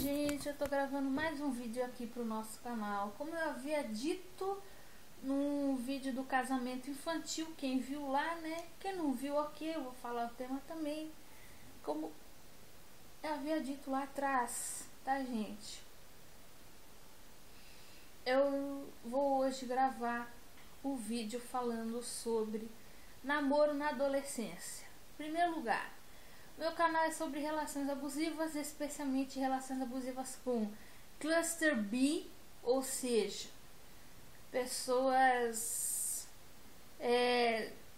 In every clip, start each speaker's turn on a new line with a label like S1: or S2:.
S1: gente, eu tô gravando mais um vídeo aqui pro nosso canal. Como eu havia dito num vídeo do casamento infantil, quem viu lá, né? Quem não viu, ok, eu vou falar o tema também. Como eu havia dito lá atrás, tá, gente? Eu vou hoje gravar o vídeo falando sobre namoro na adolescência. Em primeiro lugar, meu canal é sobre relações abusivas, especialmente relações abusivas com Cluster B, ou seja, pessoas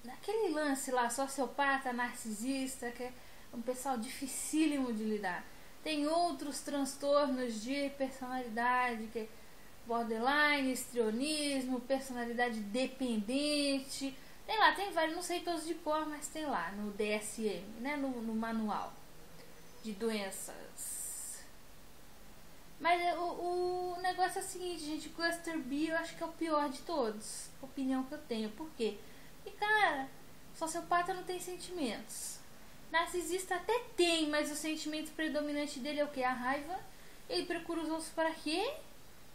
S1: naquele lance lá, sociopata, narcisista, que é um pessoal dificílimo de lidar. Tem outros transtornos de personalidade, que é borderline, histrionismo, personalidade dependente. Tem lá, tem vários, não sei todos de cor, mas tem lá no DSM, né, no manual de doenças. Mas o negócio é o seguinte, gente, o Cluster B eu acho que é o pior de todos, a opinião que eu tenho. Por quê? E cara, sociopata não tem sentimentos. Narcisista até tem, mas o sentimento predominante dele é o quê? A raiva. Ele procura os outros para quê?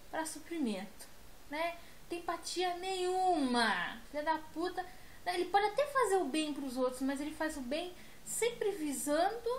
S1: Para suprimento, né? Não tem empatia nenhuma. Filha da puta. Ele pode até fazer o bem para os outros, mas ele faz o bem sempre visando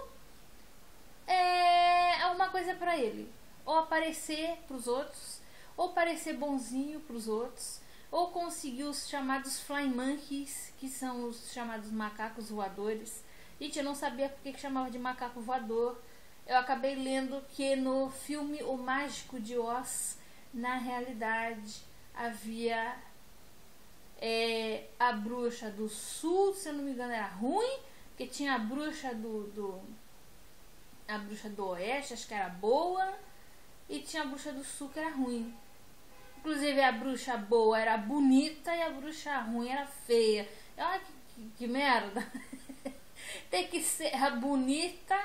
S1: alguma coisa para ele. Ou aparecer para os outros, ou parecer bonzinho para os outros, ou conseguir os chamados flying monkeys, que são os chamados macacos voadores. Gente, eu não sabia porque que chamava de macaco voador. Eu acabei lendo que no filme O Mágico de Oz, na realidade, havia a bruxa do sul, se eu não me engano era ruim, porque tinha a bruxa a bruxa do oeste, acho que era boa, e tinha a bruxa do sul que era ruim. Inclusive a bruxa boa era bonita e a bruxa ruim era feia. Olha que merda. Tem que ser a bonita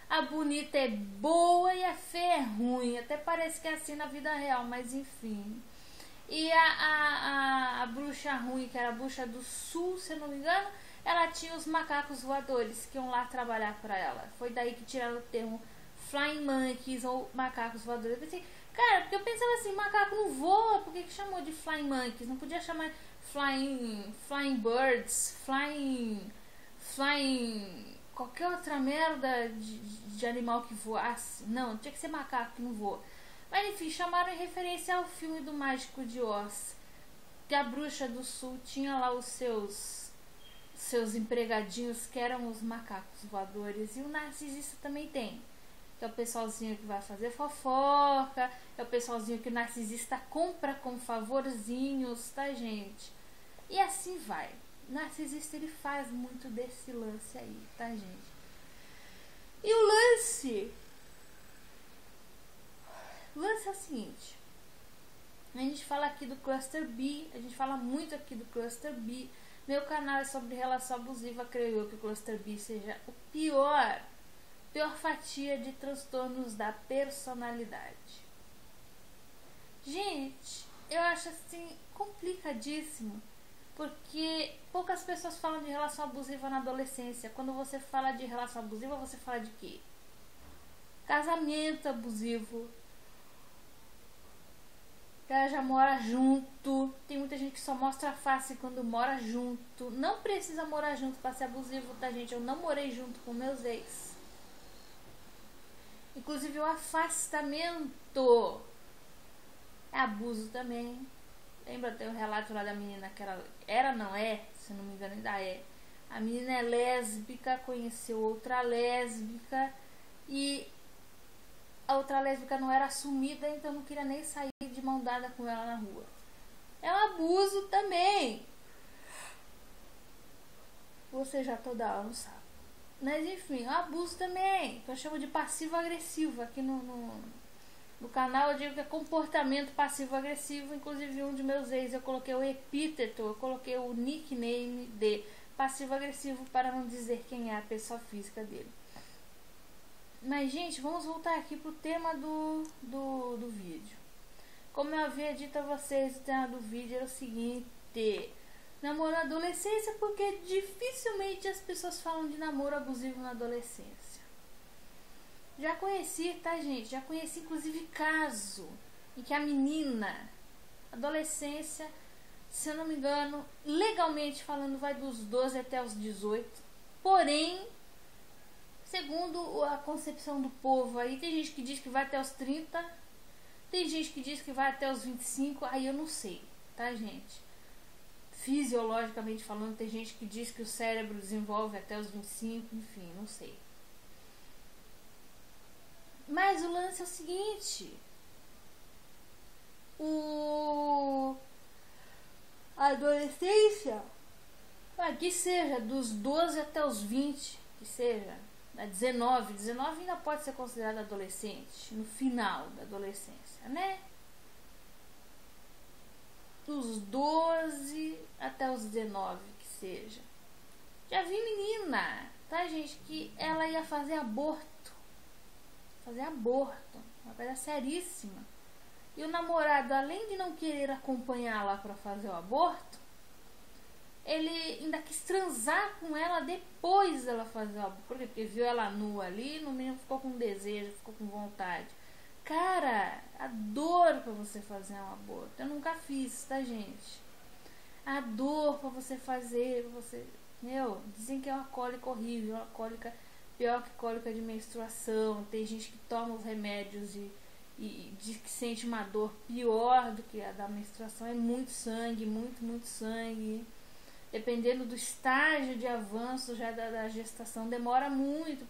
S1: é boa e a feia é ruim. Até parece que é assim na vida real, mas enfim. E a bruxa ruim, que era a bruxa do sul, se eu não me engano, ela tinha os macacos voadores que iam lá trabalhar para ela. Foi daí que tiraram o termo flying monkeys ou macacos voadores. Eu pensei, cara, porque eu pensava assim, macaco não voa, por que chamou de flying monkeys? Não podia chamar flying birds, flying qualquer outra merda de animal que voasse. Não, tinha que ser macaco que não voa. Mas enfim, chamaram em referência ao filme do Mágico de Oz, que a bruxa do sul tinha lá os seus empregadinhos, que eram os macacos voadores. E o narcisista também tem, que é o pessoalzinho que vai fazer fofoca, é o pessoalzinho que o narcisista compra com favorzinhos, tá, gente? E assim vai. O narcisista, ele faz muito desse lance aí, tá, gente? E o lance é o seguinte, a gente fala aqui do Cluster B, a gente fala muito aqui do Cluster B. Meu canal é sobre relação abusiva, creio eu que o Cluster B seja o pior fatia de transtornos da personalidade. Gente, eu acho assim complicadíssimo, porque poucas pessoas falam de relação abusiva na adolescência. Quando você fala de relação abusiva, você fala de quê? Casamento abusivo. O cara já mora junto. Tem muita gente que só mostra a face quando mora junto. Não precisa morar junto pra ser abusivo, tá, gente? Eu não morei junto com meus ex. Inclusive o afastamento é abuso também. Lembra, tem o relato lá da menina que não é, se não me engano ainda é. A menina é lésbica, conheceu outra lésbica e a outra lésbica não era assumida, então não queria nem sair de mão dada com ela na rua. É um abuso também. Você já toda hora não sabe. Mas enfim, é um abuso também, que eu chamo de passivo-agressivo. Aqui no canal eu digo que é comportamento passivo-agressivo. Inclusive um de meus ex eu coloquei o epíteto, eu coloquei o nickname de passivo-agressivo para não dizer quem é a pessoa física dele. Mas gente, vamos voltar aqui pro tema do vídeo. Como eu havia dito a vocês, o tema do vídeo era o seguinte: namoro na adolescência, porque dificilmente as pessoas falam de namoro abusivo na adolescência. Já conheci, tá, gente? Já conheci, inclusive, caso em que a menina, adolescência, se eu não me engano, legalmente falando, vai dos 12 até os 18. Porém, segundo a concepção do povo aí, tem gente que diz que vai até os 30, tem gente que diz que vai até os 25, aí eu não sei, tá, gente? Fisiologicamente falando, tem gente que diz que o cérebro desenvolve até os 25, enfim, não sei. Mas o lance é o seguinte: a adolescência, que seja dos 12 até os 20, que seja 19 ainda pode ser considerado adolescente, no final da adolescência, né? Dos 12 até os 19, que seja. Já vi menina, tá, gente, que ela ia fazer aborto. Uma coisa seríssima. E o namorado, além de não querer acompanhar lá pra fazer o aborto, ele ainda quis transar com ela depois dela fazer o aborto. Por quê? Porque viu ela nua ali, no mínimo ficou com desejo, ficou com vontade. Cara, a dor pra você fazer um aborto. Eu nunca fiz, tá, gente? A dor pra você fazer, dizem que é uma cólica horrível, uma cólica pior que cólica de menstruação. Tem gente que toma os remédios e diz que sente uma dor pior do que a da menstruação. É muito sangue, muito sangue. Dependendo do estágio de avanço já da gestação, demora muito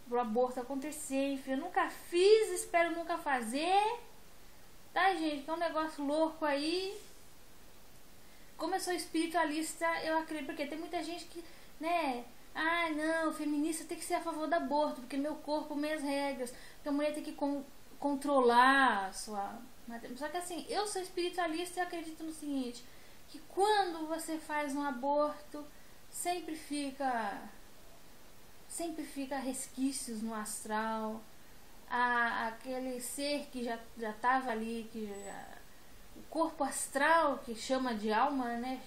S1: pro aborto acontecer. Enfim, eu nunca fiz, espero nunca fazer, tá, gente? Que é um negócio louco aí. Como eu sou espiritualista, eu acredito, porque tem muita gente que, né, não, feminista tem que ser a favor do aborto, porque meu corpo, minhas regras, porque a mulher tem que controlar a sua... Só que assim, eu sou espiritualista e acredito no seguinte, que quando você faz um aborto, sempre fica resquícios no astral, aquele ser que já estava ali, o corpo astral, que chama de alma, né?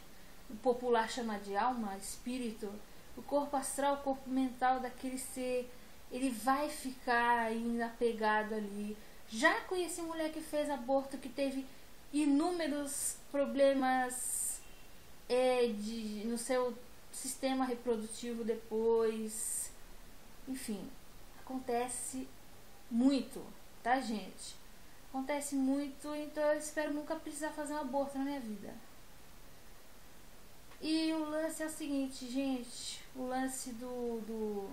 S1: O popular chama de alma, espírito. O corpo astral, o corpo mental daquele ser, ele vai ficar ainda apegado ali. Já conheci mulher que fez aborto, que teve inúmeros problemas no seu sistema reprodutivo depois. Enfim, acontece muito, tá, gente? Acontece muito, então eu espero nunca precisar fazer um aborto na minha vida. E o lance é o seguinte, gente, o lance do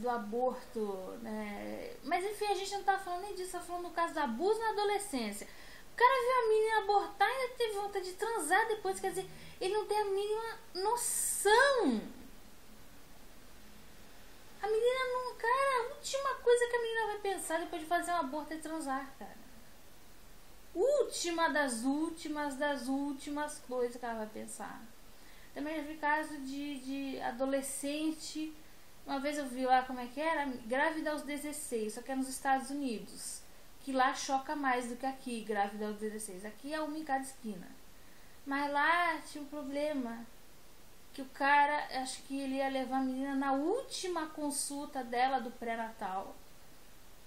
S1: aborto, né? Mas enfim, a gente não tá falando nem disso, tá falando do caso do abuso na adolescência. O cara viu a menina abortar e ainda teve vontade de transar depois, quer dizer, ele não tem a mínima noção. A menina não, cara, a última coisa que a menina vai pensar depois de fazer um aborto é transar, cara. Última das últimas coisas que ela vai pensar. Também já vi caso de adolescente. Uma vez eu vi lá como é que era, grávida aos 16, só que é nos Estados Unidos, que lá choca mais do que aqui, grávida aos 16. Aqui é uma em cada esquina. Mas lá tinha um problema, que o cara, acho que ele ia levar a menina na última consulta dela do pré-natal.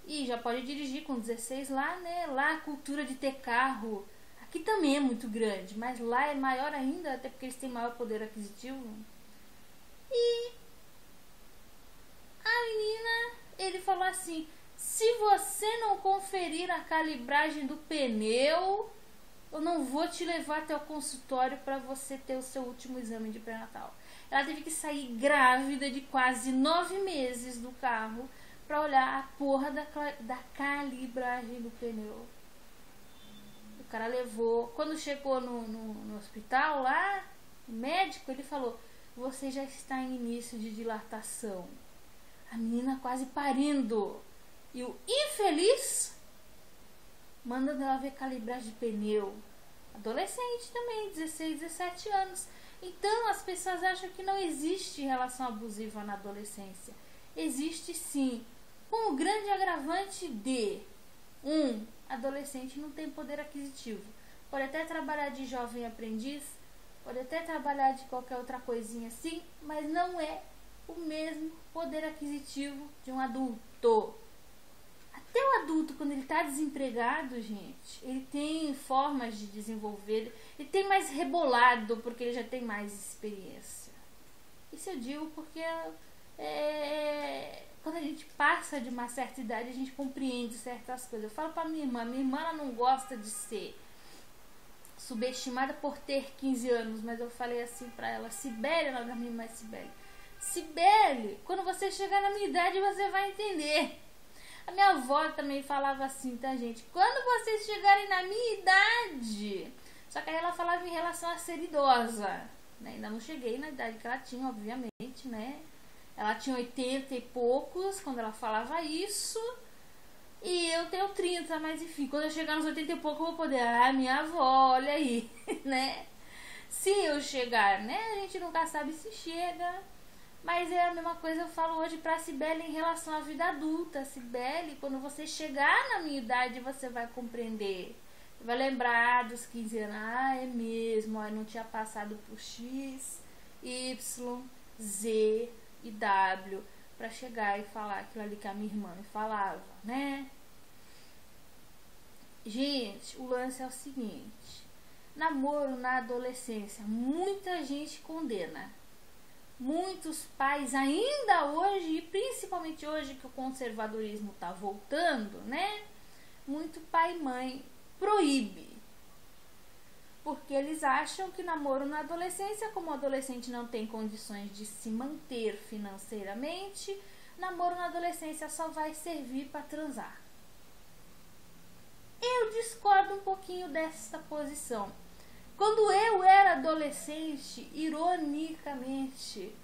S1: E já pode dirigir com 16 lá, né? Lá a cultura de ter carro, aqui também é muito grande, mas lá é maior ainda, até porque eles têm maior poder aquisitivo. E a menina, ele falou assim: se você não conferir a calibragem do pneu, eu não vou te levar até o consultório para você ter o seu último exame de pré-natal. Ela teve que sair grávida de quase 9 meses do carro para olhar a porra da calibragem do pneu. O cara levou. Quando chegou no hospital lá, o médico, ele falou: você já está em início de dilatação. A menina quase parindo. E o infeliz mandando ela ver calibragem de pneu. Adolescente também, 16, 17 anos. Então as pessoas acham que não existe relação abusiva na adolescência. Existe sim, com o grande agravante de adolescente não tem poder aquisitivo. Pode até trabalhar de jovem aprendiz, pode até trabalhar de qualquer outra coisinha assim, mas não é o mesmo poder aquisitivo de um adulto. Até o adulto, quando ele está desempregado, gente, ele tem formas de desenvolver, ele tem mais rebolado, porque ele já tem mais experiência. Isso eu digo porque quando a gente passa de uma certa idade, a gente compreende certas coisas. Eu falo pra minha irmã ela não gosta de ser subestimada por ter 15 anos, mas eu falei assim pra ela, Cibele, ela da minha irmã Cibele, quando você chegar na minha idade, você vai entender. A minha avó também falava assim, tá, gente? Quando vocês chegarem na minha idade... Só que aí ela falava em relação a ser idosa, né? Ainda não cheguei na idade que ela tinha, obviamente, né? Ela tinha 80 e poucos quando ela falava isso. E eu tenho 30, mas enfim, quando eu chegar nos 80 e pouco eu vou poder... Ah, minha avó, olha aí, né? Se eu chegar, né? A gente nunca sabe se chega... Mas é a mesma coisa eu falo hoje pra Cibele em relação à vida adulta. Cibele, quando você chegar na minha idade, você vai compreender. Você vai lembrar dos 15 anos. Ah, é mesmo, eu não tinha passado por X, Y, Z e W pra chegar e falar aquilo ali que a minha irmã me falava, né? Gente, o lance é o seguinte. Namoro na adolescência, muita gente condena. Muitos pais ainda hoje, e principalmente hoje que o conservadorismo está voltando, né? Muito pai e mãe proíbe. Porque eles acham que namoro na adolescência, como o adolescente não tem condições de se manter financeiramente, namoro na adolescência só vai servir para transar. Eu discordo um pouquinho dessa posição. Quando eu era adolescente, ironicamente,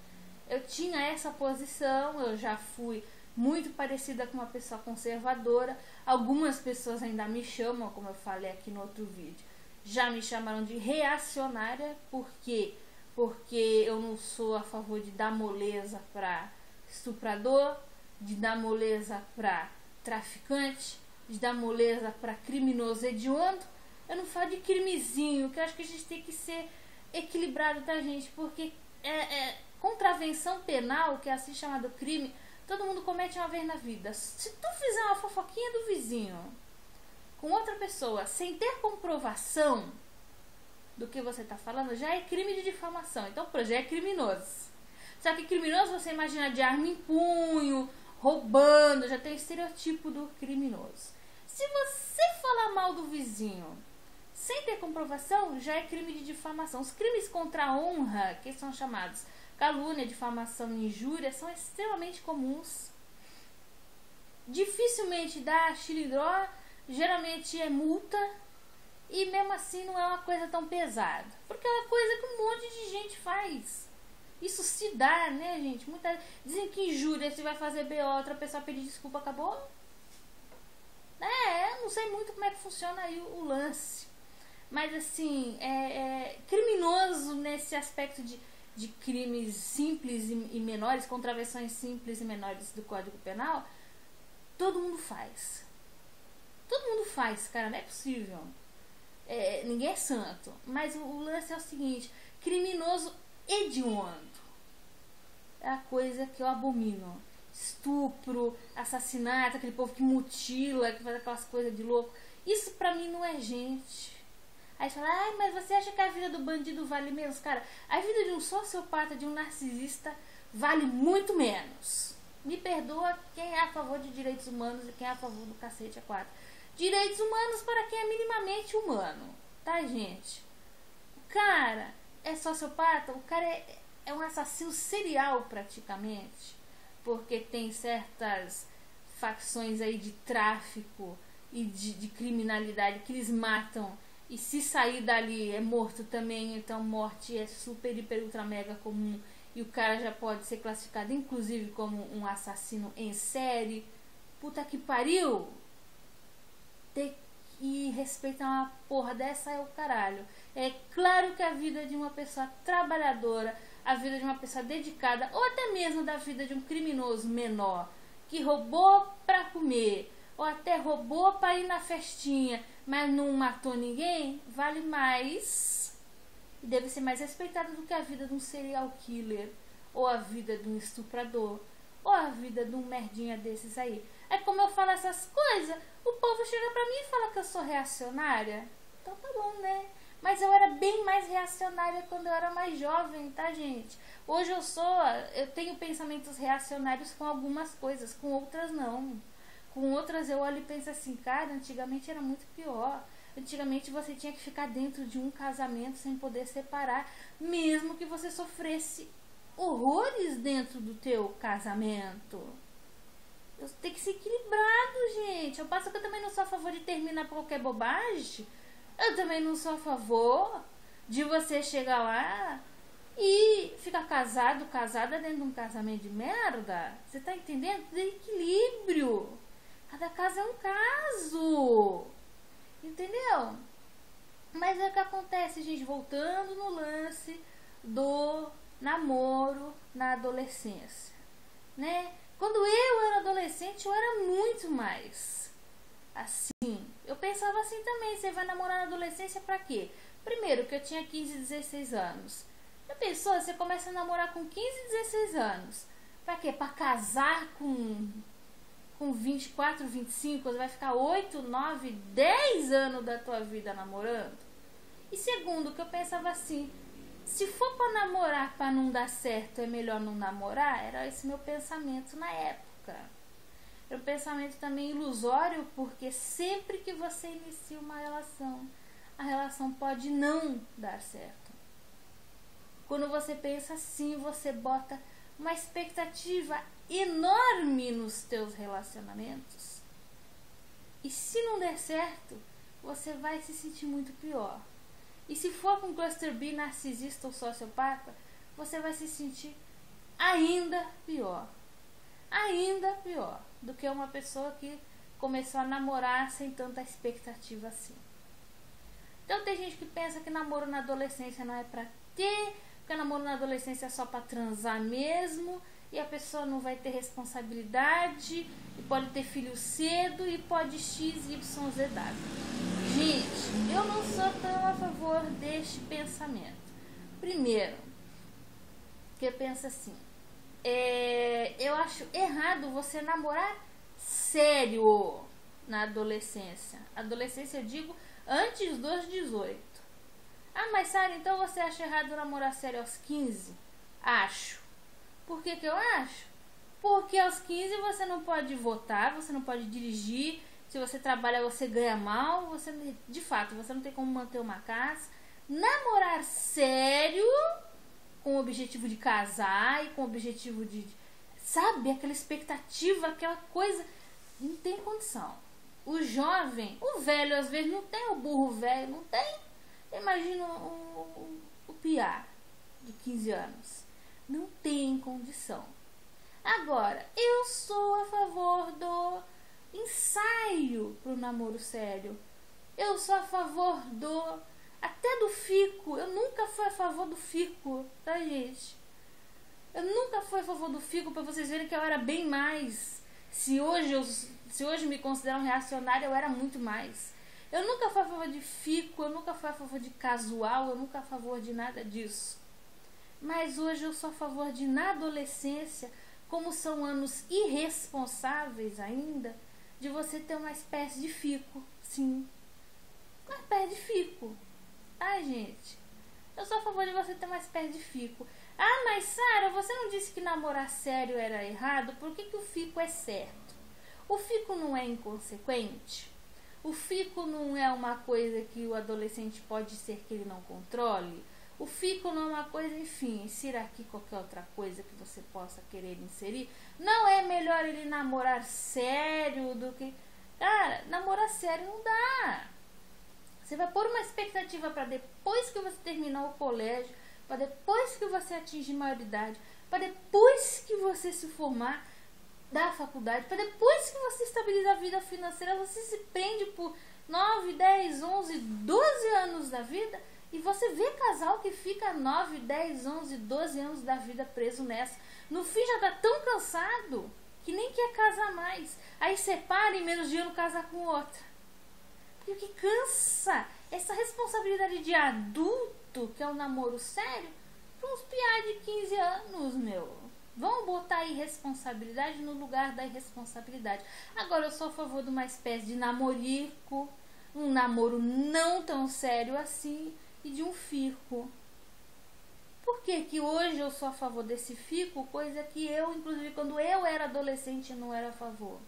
S1: eu tinha essa posição, eu já fui muito parecida com uma pessoa conservadora. Algumas pessoas ainda me chamam, como eu falei aqui no outro vídeo, já me chamaram de reacionária. Por quê? Porque eu não sou a favor de dar moleza para estuprador, de dar moleza para traficante, de dar moleza para criminoso hediondo. Eu não falo de crimezinho, que eu acho que a gente tem que ser equilibrado, tá, gente? Porque contravenção penal, que é assim chamado crime, todo mundo comete uma vez na vida. Se tu fizer uma fofoquinha do vizinho com outra pessoa, sem ter comprovação do que você tá falando, já é crime de difamação. Então, já é criminoso. Só que criminoso você imagina de arma em punho, roubando, já tem o estereotipo do criminoso. Se você falar mal do vizinho sem ter comprovação, já é crime de difamação. Os crimes contra a honra, que são chamados calúnia, difamação e injúria, são extremamente comuns. Dificilmente dá xilindró, geralmente é multa, e mesmo assim não é uma coisa tão pesada. Porque é uma coisa que um monte de gente faz. Isso se dá, né, gente? Dizem que injúria, se vai fazer BO, outra pessoa pedir desculpa, acabou. Eu não sei muito como é que funciona aí o lance. Mas assim, criminoso nesse aspecto de crimes simples e menores, contravenções simples e menores do Código Penal, todo mundo faz. Todo mundo faz, cara, não é possível. Ninguém é santo. Mas o lance é o seguinte, criminoso hediondo é a coisa que eu abomino. Estupro, assassinato, aquele povo que mutila, que faz aquelas coisas de louco. Isso pra mim não é gente. Aí fala, mas você acha que a vida do bandido vale menos? Cara, a vida de um sociopata, de um narcisista, vale muito menos. Me perdoa quem é a favor de direitos humanos e quem é a favor do cacete A4. Direitos humanos para quem é minimamente humano, tá, gente? O cara é sociopata, o cara é um assassino serial praticamente, porque tem certas facções aí de tráfico e de criminalidade que eles matam, e se sair dali é morto também. Então morte é super, hiper, ultra, mega comum, e o cara já pode ser classificado inclusive como um assassino em série. Puta que pariu! Ter que respeitar uma porra dessa é o caralho. É claro que a vida de uma pessoa trabalhadora, a vida de uma pessoa dedicada, ou até mesmo da vida de um criminoso menor que roubou pra comer, ou até roubou pra ir na festinha, mas não matou ninguém, vale mais e deve ser mais respeitado do que a vida de um serial killer ou a vida de um estuprador, ou a vida de um merdinha desses aí. É como eu falo essas coisas, o povo chega pra mim e fala que eu sou reacionária. Então tá bom, né? Mas eu era bem mais reacionária quando eu era mais jovem, tá, gente? Hoje eu tenho pensamentos reacionários com algumas coisas, com outras não. Com outras eu olho e penso assim, cara, antigamente era muito pior. Antigamente você tinha que ficar dentro de um casamento sem poder separar, mesmo que você sofresse horrores dentro do teu casamento. Tem que ser equilibrado, gente. Eu passo que eu também não sou a favor de terminar por qualquer bobagem. Eu também não sou a favor de você chegar lá e ficar casada dentro de um casamento de merda. Você tá entendendo? Tem equilíbrio. Cada caso é um caso. Entendeu? Mas é o que acontece, gente, voltando no lance do namoro na adolescência, né? Quando eu era adolescente, eu era muito mais assim. Eu pensava assim também, você vai namorar na adolescência pra quê? Primeiro, que eu tinha 15, 16 anos. Já pensou? Você começa a namorar com 15, 16 anos. Pra quê? Pra casar com 24, 25, você vai ficar 8, 9, 10 anos da tua vida namorando. E segundo, que eu pensava assim, se for pra namorar pra não dar certo, é melhor não namorar. Era esse meu pensamento na época. Era um pensamento também ilusório, porque sempre que você inicia uma relação, a relação pode não dar certo. Quando você pensa assim, você bota uma expectativa enorme nos teus relacionamentos. E se não der certo, você vai se sentir muito pior. E se for com cluster B, narcisista ou sociopata, você vai se sentir ainda pior. Ainda pior do que uma pessoa que começou a namorar sem tanta expectativa assim. Então tem gente que pensa que namoro na adolescência não é pra ter, porque namoro na adolescência é só pra transar mesmo, e a pessoa não vai ter responsabilidade, e pode ter filho cedo, e pode XYZW. Gente, eu não sou tão a favor deste pensamento. Primeiro, que eu penso assim, eu acho errado você namorar sério na adolescência. Adolescência eu digo antes dos 18. Ah, mas Sara, então você acha errado namorar sério aos 15? Acho. Por que eu acho? Porque aos 15 você não pode votar, você não pode dirigir. Se você trabalha, você ganha mal. Você, de fato, você não tem como manter uma casa. Namorar sério, com o objetivo de casar e com o objetivo de... Sabe? Aquela expectativa, aquela coisa... Não tem condição. O jovem, o velho às vezes não tem, o burro velho não tem. Imagina o piá de 15 anos. Não tem condição. Agora, eu sou a favor do ensaio pro namoro sério. Eu sou a favor até do fico. Eu nunca fui a favor do fico, tá, gente? Eu nunca fui a favor do fico, pra vocês verem que eu era bem mais. Se hoje me consideram reacionária, eu era muito mais. Eu nunca fui a favor de fico, eu nunca fui a favor de casual, eu nunca fui a favor de nada disso. Mas hoje eu sou a favor de, na adolescência, como são anos irresponsáveis ainda, de você ter uma espécie de fico, sim. Uma espécie de fico. Ai, gente, eu sou a favor de você ter uma espécie de fico. Ah, mas Sara, você não disse que namorar sério era errado? Por que o fico é certo? O fico não é inconsequente? O fico não é uma coisa que o adolescente pode ser que ele não controle? O fico não é uma coisa, enfim, insira aqui qualquer outra coisa que você possa querer inserir. Não é melhor ele namorar sério do que... Cara, namorar sério não dá. Você vai pôr uma expectativa para depois que você terminar o colégio, para depois que você atingir maioridade, para depois que você se formar da faculdade, para depois que você estabiliza a vida financeira, você se prende por 9, 10, 11, 12 anos da vida. E você vê casal que fica 9, 10, 11, 12 anos da vida preso nessa. No fim já tá tão cansado que nem quer casar mais. Aí separa e menos de ano casar com outra. Porque o que cansa, essa responsabilidade de adulto, que é um namoro sério, para uns piá de 15 anos, meu. Vamos botar a irresponsabilidade no lugar da irresponsabilidade. Agora, eu sou a favor de uma espécie de namorico, um namoro não tão sério assim, e de um fico. Por que que hoje eu sou a favor desse fico, coisa que eu, inclusive, quando eu era adolescente, não era a favor?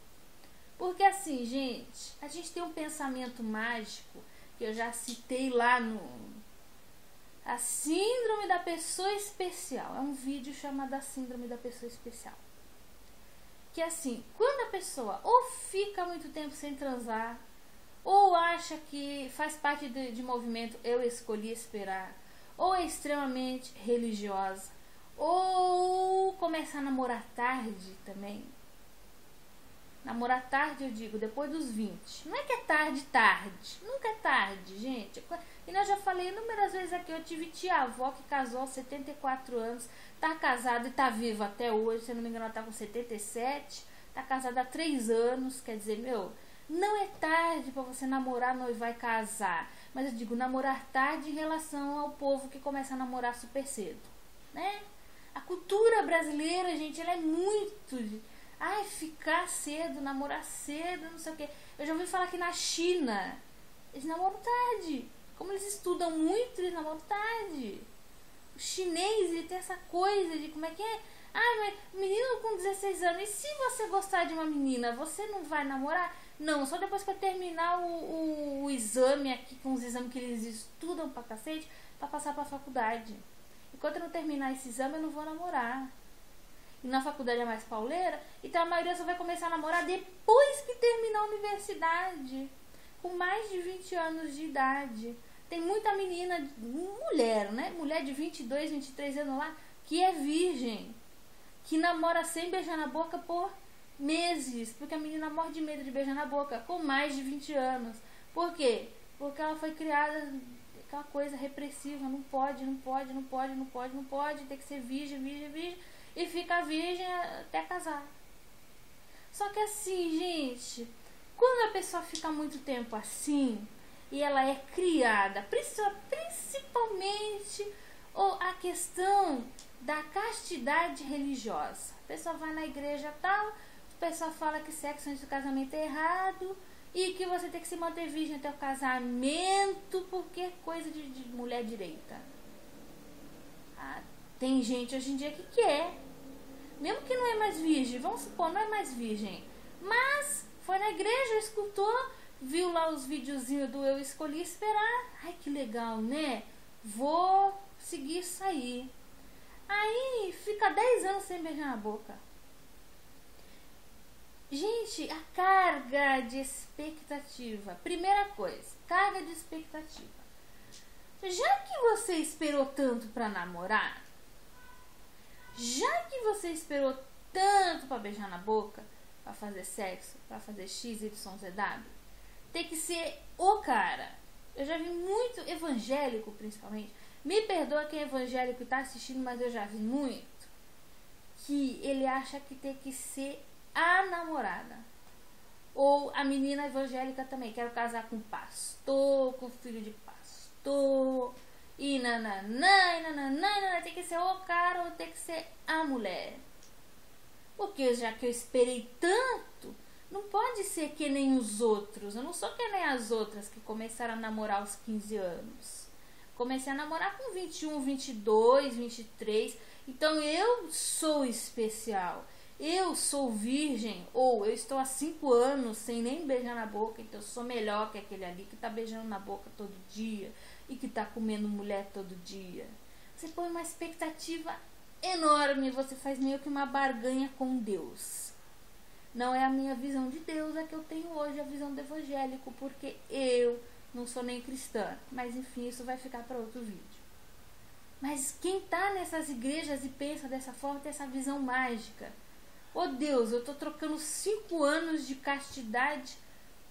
S1: Porque assim, gente, a gente tem um pensamento mágico, que eu já citei lá no... A Síndrome da Pessoa Especial. É um vídeo chamado A Síndrome da Pessoa Especial. Que assim, quando a pessoa ou fica muito tempo sem transar, ou acha que faz parte de movimento eu escolhi esperar, ou é extremamente religiosa, ou começa a namorar tarde também. Namorar tarde, eu digo, depois dos 20. Não é que é tarde, nunca é tarde, gente. E eu já falei inúmeras vezes aqui, eu tive tia-avó que casou aos 74 anos, tá casada e tá viva até hoje, se eu não me engano ela tá com 77, tá casada há 3 anos, quer dizer, meu, não é tarde para você namorar, noivar e casar. Mas eu digo, namorar tarde em relação ao povo que começa a namorar super cedo, né? A cultura brasileira, gente, ela é muito... Ai, ficar cedo, namorar cedo, não sei o que. Eu já ouvi falar que na China eles namoram tarde. Como eles estudam muito, eles namoram tarde. O chinês, ele tem essa coisa de como é que é. Ah, mas menino com 16 anos, e se você gostar de uma menina, você não vai namorar? Não, só depois que eu terminar o exame aqui, com os exames que eles estudam pra cacete, pra passar pra faculdade. Enquanto eu não terminar esse exame, eu não vou namorar. E na faculdade é mais pauleira, então a maioria só vai começar a namorar depois que terminar a universidade, com mais de 20 anos de idade. Tem muita menina, mulher, né? Mulher de 22, 23 anos lá, que é virgem, que namora sem beijar na boca por meses, porque a menina morre de medo de beijar na boca, com mais de 20 anos. Por quê? Porque ela foi criada aquela coisa repressiva, não pode, tem que ser virgem, e fica virgem até casar. Só que assim, gente, quando a pessoa fica muito tempo assim, e ela é criada, principalmente a questão da castidade religiosa. A pessoa vai na igreja tal, a pessoa fala que sexo antes do casamento é errado, e que você tem que se manter virgem até o casamento, porque é coisa de mulher direita. Tem gente hoje em dia que quer, mesmo que não é mais virgem, vamos supor, não é mais virgem, mas foi na igreja, escutou, viu lá os videozinhos do Eu Escolhi Esperar, ai que legal, né? Vou seguir isso aí. Aí fica 10 anos sem beijar na boca. Gente, a carga de expectativa. Primeira coisa, carga de expectativa. Já que você esperou tanto pra namorar, já que você esperou tanto pra beijar na boca, pra fazer sexo, pra fazer XYZW, tem que ser o cara. Eu já vi muito evangélico, principalmente. Me perdoa quem é evangélico e tá assistindo, mas eu já vi muito. Que ele acha que tem que ser a namorada. Ou a menina evangélica também. Quero casar com pastor, com filho de pastor. E nananã, tem que ser o cara ou tem que ser a mulher. Porque já que eu esperei tanto, não pode ser que nem os outros. Eu não sou que nem as outras que começaram a namorar aos 15 anos. Comecei a namorar com 21, 22, 23. Então eu sou especial. Eu sou virgem. Ou eu estou há 5 anos sem nem beijar na boca. Então eu sou melhor que aquele ali que está beijando na boca todo dia. E que está comendo mulher todo dia. Você põe uma expectativa enorme. Você faz meio que uma barganha com Deus. Não é a minha visão de Deus a que eu tenho hoje, a visão do evangélico. Porque eu não sou nem cristã. Mas enfim, isso vai ficar para outro vídeo. Mas quem está nessas igrejas e pensa dessa forma tem essa visão mágica. Oh Deus, eu tô trocando 5 anos de castidade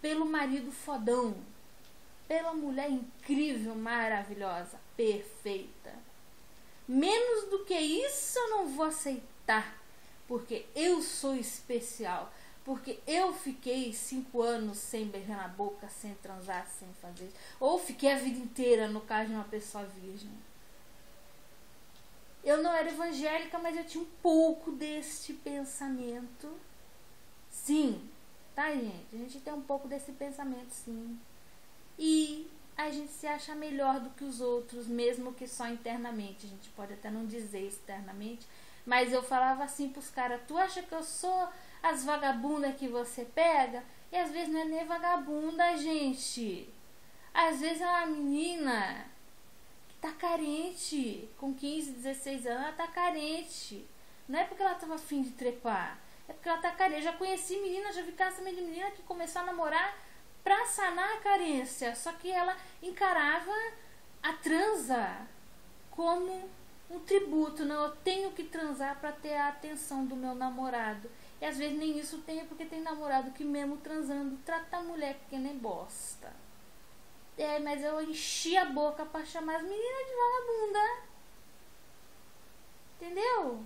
S1: pelo marido fodão. Pela mulher incrível, maravilhosa, perfeita. Menos do que isso eu não vou aceitar. Porque eu sou especial. Porque eu fiquei 5 anos sem beijar na boca, sem transar, sem fazer. Ou fiquei a vida inteira, no caso de uma pessoa virgem. Eu não era evangélica, mas eu tinha um pouco deste pensamento. Sim, tá, gente? A gente tem um pouco desse pensamento, sim. E a gente se acha melhor do que os outros, mesmo que só internamente. A gente pode até não dizer externamente, mas eu falava assim pros caras: tu acha que eu sou as vagabundas que você pega? E às vezes não é nem vagabunda, gente. Às vezes é uma menina que tá carente, com 15, 16 anos, ela tá carente. Não é porque ela tava afim de trepar, é porque ela tá carente. Eu já conheci menina, já vi casamento de menina que começou a namorar pra sanar a carência, só que ela encarava a transa como um tributo. Não, eu tenho que transar pra ter a atenção do meu namorado. E às vezes nem isso tem, porque tem namorado que mesmo transando trata a mulher que nem bosta. Mas eu enchi a boca pra chamar as meninas de vagabunda. Entendeu?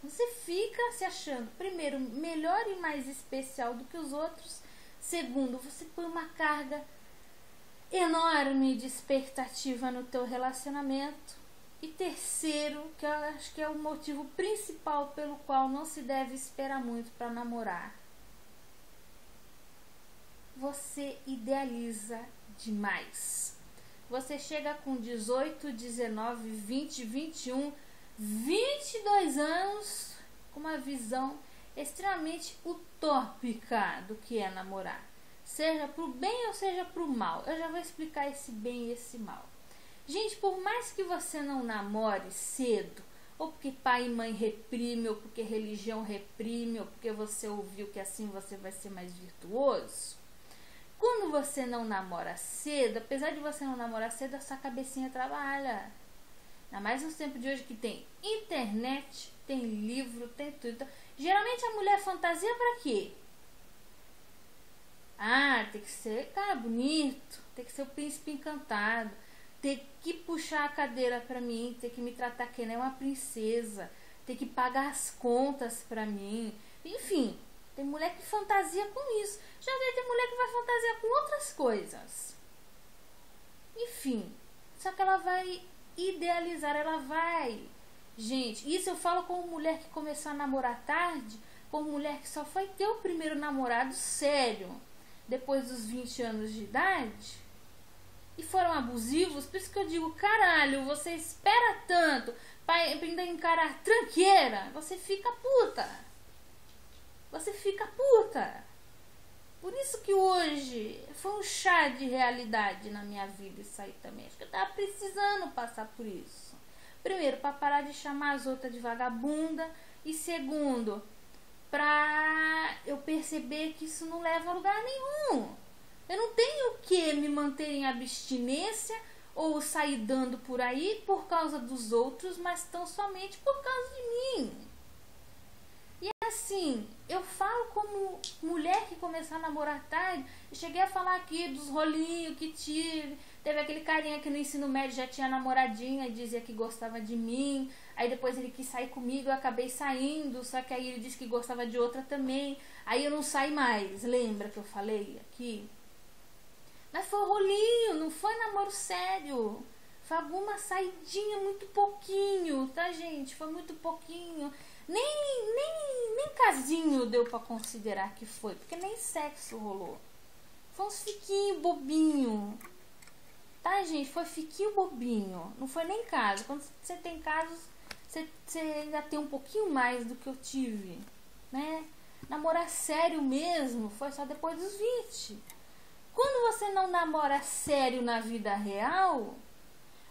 S1: Você fica se achando, primeiro, melhor e mais especial do que os outros. Segundo, você põe uma carga enorme de expectativa no teu relacionamento. E terceiro, que eu acho que é o motivo principal pelo qual não se deve esperar muito para namorar: você idealiza demais. Você chega com 18, 19, 20, 21, 22 anos com uma visão extremamente utópica do que é namorar, seja pro bem ou seja pro mal. Eu já vou explicar esse bem e esse mal. Gente, por mais que você não namore cedo, ou porque pai e mãe reprime, ou porque religião reprime, ou porque você ouviu que assim você vai ser mais virtuoso, quando você não namora cedo, apesar de você não namorar cedo, a sua cabecinha trabalha. Ainda mais nos tempos de hoje que tem internet, tem livro, tem tudo. Então, geralmente a mulher fantasia pra quê? Tem que ser cara bonito, tem que ser o príncipe encantado, ter que puxar a cadeira pra mim, ter que me tratar que nem uma princesa, ter que pagar as contas pra mim. Enfim, tem mulher que fantasia com isso. Já tem mulher que vai fantasiar com outras coisas. Enfim, só que ela vai idealizar, ela vai... Gente, isso eu falo como mulher que começou a namorar tarde, como mulher que só foi ter o primeiro namorado sério depois dos 20 anos de idade e foram abusivos. Por isso que eu digo, caralho, você espera tanto pra ainda encarar tranqueira, você fica puta. Você fica puta. Por isso que hoje foi um chá de realidade na minha vida isso aí também. Acho que eu tava precisando passar por isso. Primeiro, pra parar de chamar as outras de vagabunda. E segundo, pra eu perceber que isso não leva a lugar nenhum. Eu não tenho que me manter em abstinência ou sair dando por aí por causa dos outros, mas tão somente por causa de mim. E assim, eu falo como mulher que começou a namorar tarde. Eu cheguei a falar aqui dos rolinhos que tive. Teve aquele carinha que no ensino médio já tinha namoradinha e dizia que gostava de mim. Aí depois ele quis sair comigo, eu acabei saindo. Só que aí ele disse que gostava de outra também. Aí eu não saí mais. Lembra que eu falei aqui? Mas foi rolinho, não foi namoro sério. Foi alguma saidinha, muito pouquinho, tá, gente? Foi muito pouquinho. Nem casinho deu pra considerar que foi, porque nem sexo rolou. Foi uns fiquinho bobinho. Tá, gente? Foi fiquinho bobinho. Não foi nem caso. Quando você tem casos, você ainda tem um pouquinho mais do que eu tive, né? Namorar sério mesmo foi só depois dos 20. Quando você não namora sério na vida real...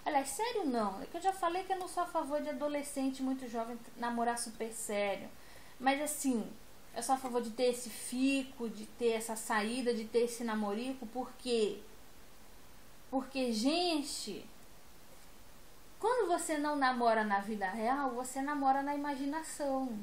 S1: Aliás, sério não. É que eu já falei que eu não sou a favor de adolescente muito jovem namorar super sério. Mas assim, eu sou a favor de ter esse fico, de ter essa saída, de ter esse namorico. Por quê? Porque, gente, quando você não namora na vida real, você namora na imaginação.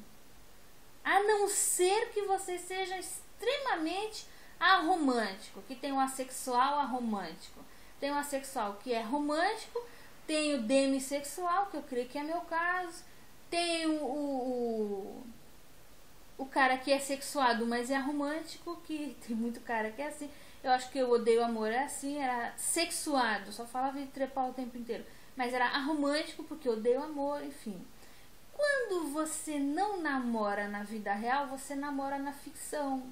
S1: A não ser que você seja extremamente aromântico, que tem um assexual aromântico. Tem um assexual que é romântico, tem o demissexual, que eu creio que é meu caso, tem o cara que é sexuado, mas é romântico, que tem muito cara que é assim. Eu acho que eu odeio amor, é assim, era sexuado, só falava de trepar o tempo inteiro. mas era aromântico porque eu odeio amor, enfim. Quando você não namora na vida real, você namora na ficção.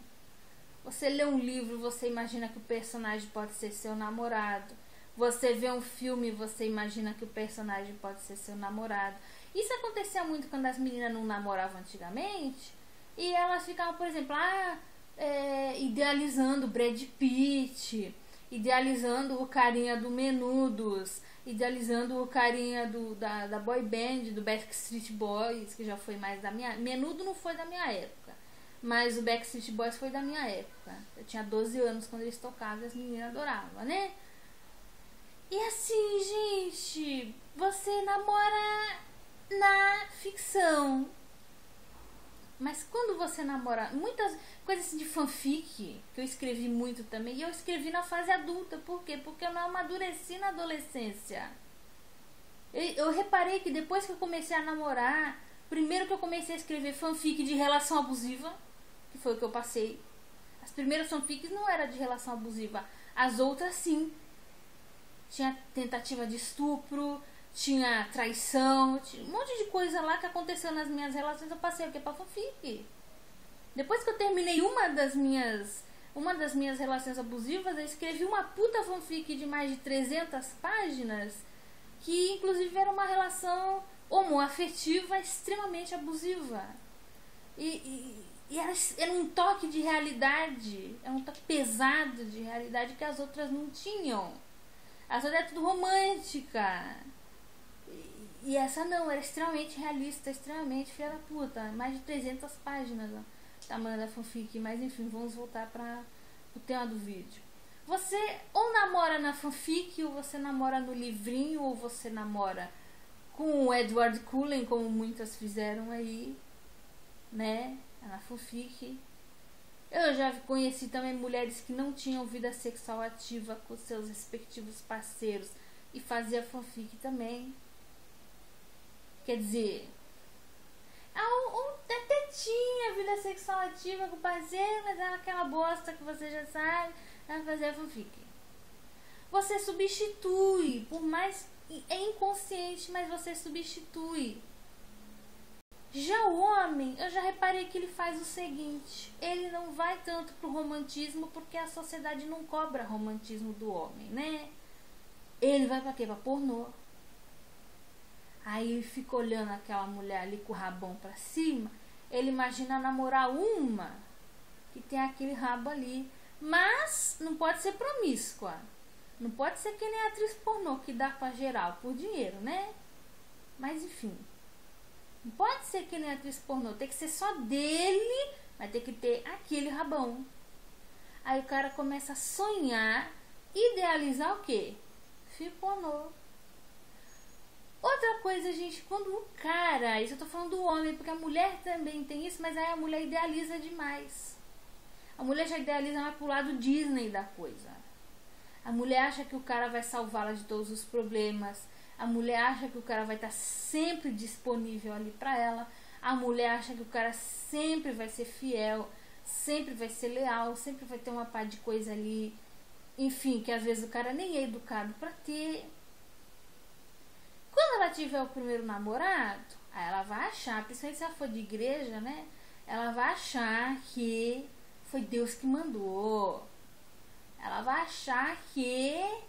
S1: Você lê um livro, você imagina que o personagem pode ser seu namorado. Você vê um filme, você imagina que o personagem pode ser seu namorado. Isso acontecia muito quando as meninas não namoravam antigamente. E elas ficavam, por exemplo, idealizando Brad Pitt, idealizando o carinha do Menudos, idealizando o carinha da boy band, do Backstreet Boys, que já foi mais da minha... Menudo não foi da minha época, mas o Backstreet Boys foi da minha época. Eu tinha 12 anos quando eles tocavam e as meninas adoravam, né? E assim, gente, você namora na ficção. Mas quando você namora, muitas coisas assim de fanfic, que eu escrevi muito também, e eu escrevi na fase adulta. Por quê? Porque eu não amadureci na adolescência. Eu reparei que depois que eu comecei a namorar, primeiro que eu comecei a escrever fanfic de relação abusiva, que foi o que eu passei. As primeiras fanfics não eram de relação abusiva, as outras sim. Tinha tentativa de estupro, tinha traição, tinha um monte de coisa lá que aconteceu nas minhas relações. Eu passei o que? Pra fanfic. Depois que eu terminei uma das minhas relações abusivas, eu escrevi uma puta fanfic de mais de 300 páginas, que inclusive era uma relação homoafetiva extremamente abusiva. E era um toque de realidade, era um toque pesado de realidade que as outras não tinham. As outras era tudo romântica. E essa não, era extremamente realista, extremamente filha da puta. Mais de 300 páginas, ó, tamanho da fanfic. Mas enfim, vamos voltar para o tema do vídeo. Você ou namora na fanfic, ou você namora no livrinho, ou você namora com o Edward Cullen, como muitas fizeram aí, né, na fanfic. Eu já conheci também mulheres que não tinham vida sexual ativa com seus respectivos parceiros e fazia fanfic também. Quer dizer, até tinha vida sexual ativa com o parceiro, mas era aquela bosta que você já sabe, ela fazia fanfic. Você substitui, por mais... É inconsciente, mas você substitui. Já o homem, eu já reparei que ele faz o seguinte: ele não vai tanto pro romantismo, porque a sociedade não cobra romantismo do homem, né? Ele vai pra quê? Pra pornô. Aí ele fica olhando aquela mulher ali com o rabão pra cima. Ele imagina namorar uma que tem aquele rabo ali. Mas não pode ser promíscua. Não pode ser que nem a atriz pornô que dá pra geral por dinheiro, né? Mas enfim, não pode ser que nem a atriz pornô. Tem que ser só dele, mas tem que ter aquele rabão. Aí o cara começa a sonhar, idealizar o quê? Filme pornô. Outra coisa, gente, quando o cara... Isso eu tô falando do homem, porque a mulher também tem isso, mas aí a mulher idealiza demais. A mulher já idealiza mais pro lado Disney da coisa. A mulher acha que o cara vai salvá-la de todos os problemas. A mulher acha que o cara vai estar sempre disponível ali pra ela. A mulher acha que o cara sempre vai ser fiel, sempre vai ser leal, sempre vai ter uma pá de coisa ali. Enfim, que às vezes o cara nem é educado pra ter. Quando ela tiver o primeiro namorado, aí ela vai achar, principalmente se ela for de igreja, né? Ela vai achar que foi Deus que mandou. Ela vai achar que é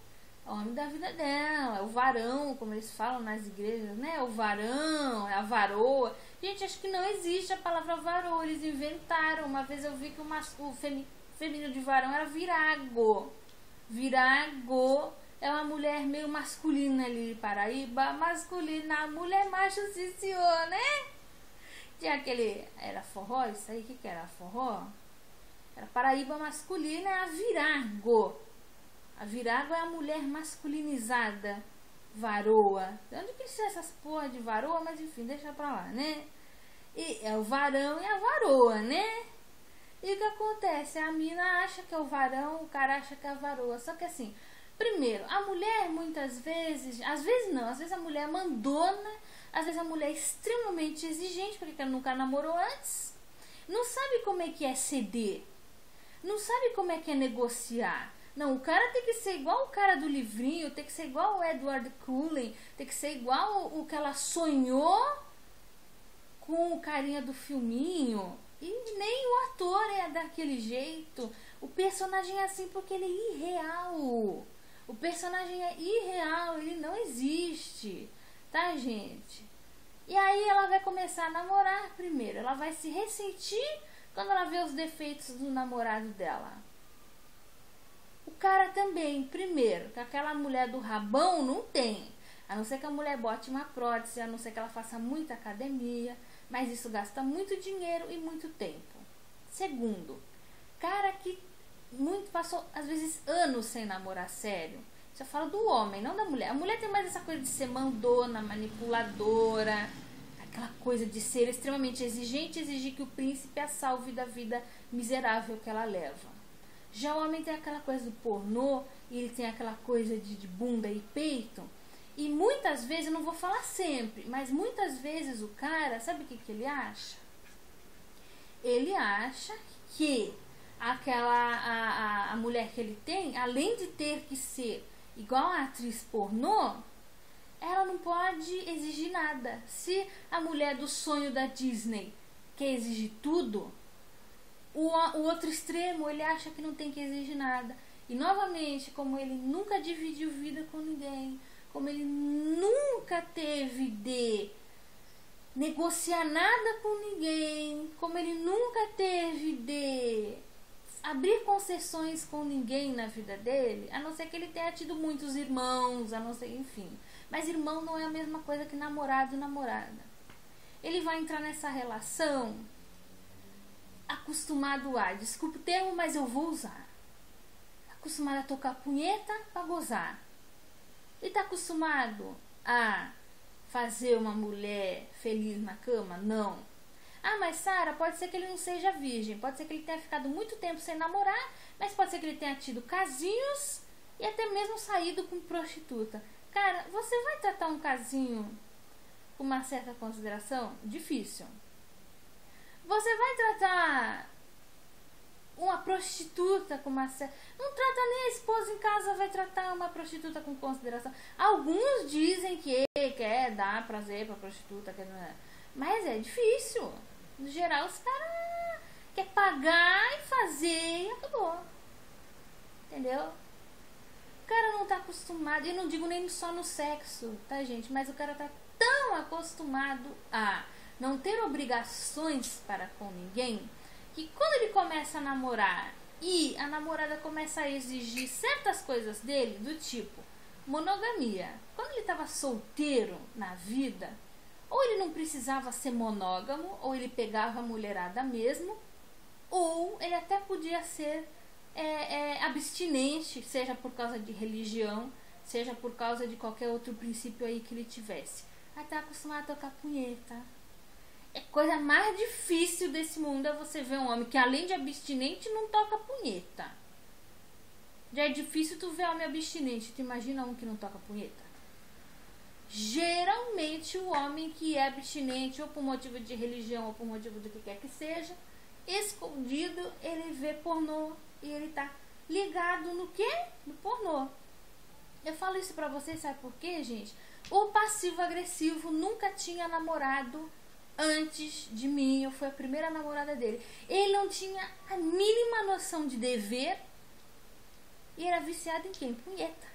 S1: o homem da vida dela, é o varão, como eles falam nas igrejas, né? O varão, é a varoa. Gente, acho que não existe a palavra varoa, eles inventaram. Uma vez eu vi que o feminino de varão era virago. Virago é uma mulher meio masculina ali, Paraíba, masculina, a mulher macho, sim senhor, né? Tinha aquele, era forró isso aí? O que era forró? Era Paraíba masculina, é a virago. A virago é a mulher masculinizada, varoa. De onde que são essas porra de varoa? Mas enfim, deixa pra lá, né? E é o varão e a varoa, né? E o que acontece? A mina acha que é o varão, o cara acha que é a varoa. Só que assim, primeiro, a mulher muitas vezes, às vezes não, às vezes a mulher é mandona, às vezes a mulher é extremamente exigente, porque ela nunca namorou antes. Não sabe como é que é ceder. Não sabe como é que é negociar. Não, o cara tem que ser igual o cara do livrinho, tem que ser igual o Edward Cullen, tem que ser igual o que ela sonhou com o carinha do filminho. E nem o ator é daquele jeito. O personagem é assim porque ele é irreal. O personagem é irreal, ele não existe. Tá, gente? E aí ela vai começar a namorar primeiro. Ela vai se ressentir quando ela vê os defeitos do namorado dela. O cara também, primeiro, que aquela mulher do rabão não tem. A não ser que a mulher bote uma prótese, a não ser que ela faça muita academia. Mas isso gasta muito dinheiro e muito tempo. Segundo, cara que passou às vezes anos sem namorar sério. Isso eu falo do homem, não da mulher. A mulher tem mais essa coisa de ser mandona, manipuladora, aquela coisa de ser extremamente exigente, exigir que o príncipe a salve da vida miserável que ela leva. Já o homem tem aquela coisa do pornô, e ele tem aquela coisa de bunda e peito. E muitas vezes, eu não vou falar sempre, mas muitas vezes o cara, sabe o que ele acha? Ele acha que a mulher que ele tem, além de ter que ser igual a atriz pornô, ela não pode exigir nada. Se a mulher do sonho da Disney quer exigir tudo, o outro extremo, ele acha que não tem que exigir nada. E novamente, como ele nunca dividiu vida com ninguém, como ele nunca teve de negociar nada com ninguém, como ele nunca teve de abrir concessões com ninguém na vida dele, a não ser que ele tenha tido muitos irmãos, a não ser, enfim. Mas irmão não é a mesma coisa que namorado e namorada. Ele vai entrar nessa relação acostumado a, desculpa o termo, mas eu vou usar, acostumado a tocar punheta pra gozar. Ele tá acostumado a fazer uma mulher feliz na cama? Não. Ah, mas Sara, pode ser que ele não seja virgem, pode ser que ele tenha ficado muito tempo sem namorar, mas pode ser que ele tenha tido casinhos e até mesmo saído com prostituta. Cara, você vai tratar um casinho com uma certa consideração? Difícil. Você vai tratar uma prostituta com uma certa... Não trata nem a esposa em casa, vai tratar uma prostituta com consideração. Alguns dizem que quer dar prazer pra prostituta, que não é. Mas é difícil. No geral, os caras querem pagar e fazer e acabou. Entendeu? O cara não tá acostumado, eu não digo nem só no sexo, tá, gente? Mas o cara tá tão acostumado a não ter obrigações para com ninguém, que quando ele começa a namorar e a namorada começa a exigir certas coisas dele, do tipo monogamia. Quando ele estava solteiro na vida, ou ele não precisava ser monógamo, ou ele pegava a mulherada mesmo, ou ele até podia ser abstinente, seja por causa de religião, seja por causa de qualquer outro princípio aí que ele tivesse. Aí tá acostumado a tocar punheta. É coisa mais difícil desse mundo é você ver um homem que além de abstinente não toca punheta. Já é difícil tu ver homem abstinente, tu imagina um que não toca punheta? Geralmente o homem que é abstinente ou por motivo de religião ou por motivo do que quer que seja, escondido, ele vê pornô e ele tá ligado no quê? No pornô. Eu falo isso pra vocês, sabe por quê, gente? O passivo-agressivo nunca tinha namorado antes de mim, eu fui a primeira namorada dele. Ele não tinha a mínima noção de dever e era viciado em quem? Punheta.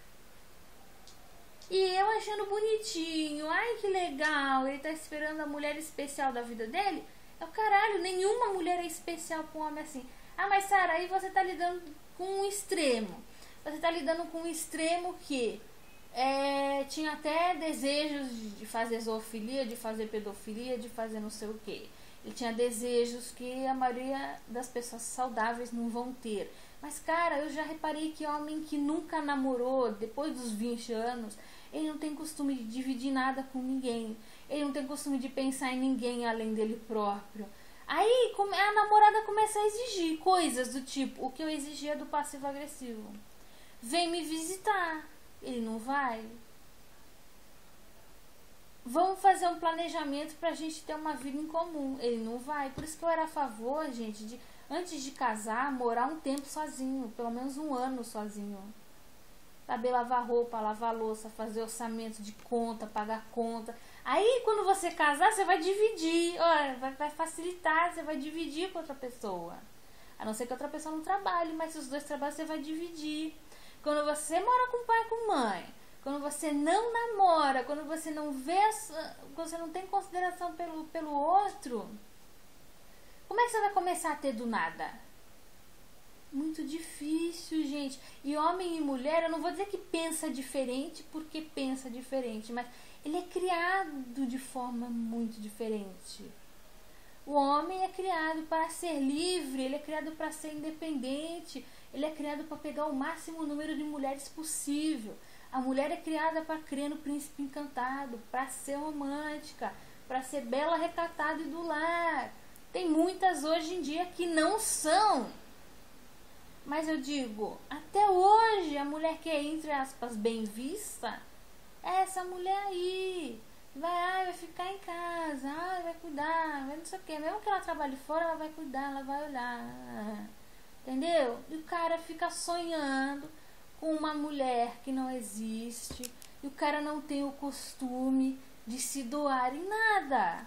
S1: E eu achando bonitinho, ai que legal, ele tá esperando a mulher especial da vida dele. É o caralho, nenhuma mulher é especial pra um homem assim. Ah, mas Sara, aí você tá lidando com um extremo. Você tá lidando com um extremo que tinha até desejos de fazer zoofilia, de fazer pedofilia, de fazer não sei o que. Ele tinha desejos que a maioria das pessoas saudáveis não vão ter. Mas cara, eu já reparei que homem que nunca namorou, depois dos 20 anos, ele não tem costume de dividir nada com ninguém. Ele não tem costume de pensar em ninguém além dele próprio. Aí a namorada começa a exigir coisas do tipo o que eu exigia do passivo-agressivo. Vem me visitar. Ele não vai. Vamos fazer um planejamento pra gente ter uma vida em comum. Ele não vai. Por isso que eu era a favor, gente, de antes de casar, morar um tempo sozinho, pelo menos 1 ano sozinho. Saber lavar roupa, lavar louça, fazer orçamento de conta, pagar conta. Aí, quando você casar, você vai dividir. Olha, vai facilitar, você vai dividir com outra pessoa. A não ser que outra pessoa não trabalhe, mas se os dois trabalham, você vai dividir. Quando você mora com pai e com mãe, quando você não namora, quando você não vê, quando você não tem consideração pelo outro, como é que você vai começar a ter do nada? Muito difícil, gente. E homem e mulher, eu não vou dizer que pensa diferente porque pensa diferente, mas ele é criado de forma muito diferente. O homem é criado para ser livre, ele é criado para ser independente, ele é criado para pegar o máximo número de mulheres possível. A mulher é criada para crer no príncipe encantado, para ser romântica, para ser bela, recatada e do lar. Tem muitas hoje em dia que não são. Mas eu digo, até hoje a mulher que é, entre aspas, bem vista, é essa mulher aí. Vai ficar em casa, vai cuidar, vai não sei o que. Mesmo que ela trabalhe fora, ela vai cuidar, ela vai olhar. Entendeu? E o cara fica sonhando com uma mulher que não existe. E o cara não tem o costume de se doar em nada.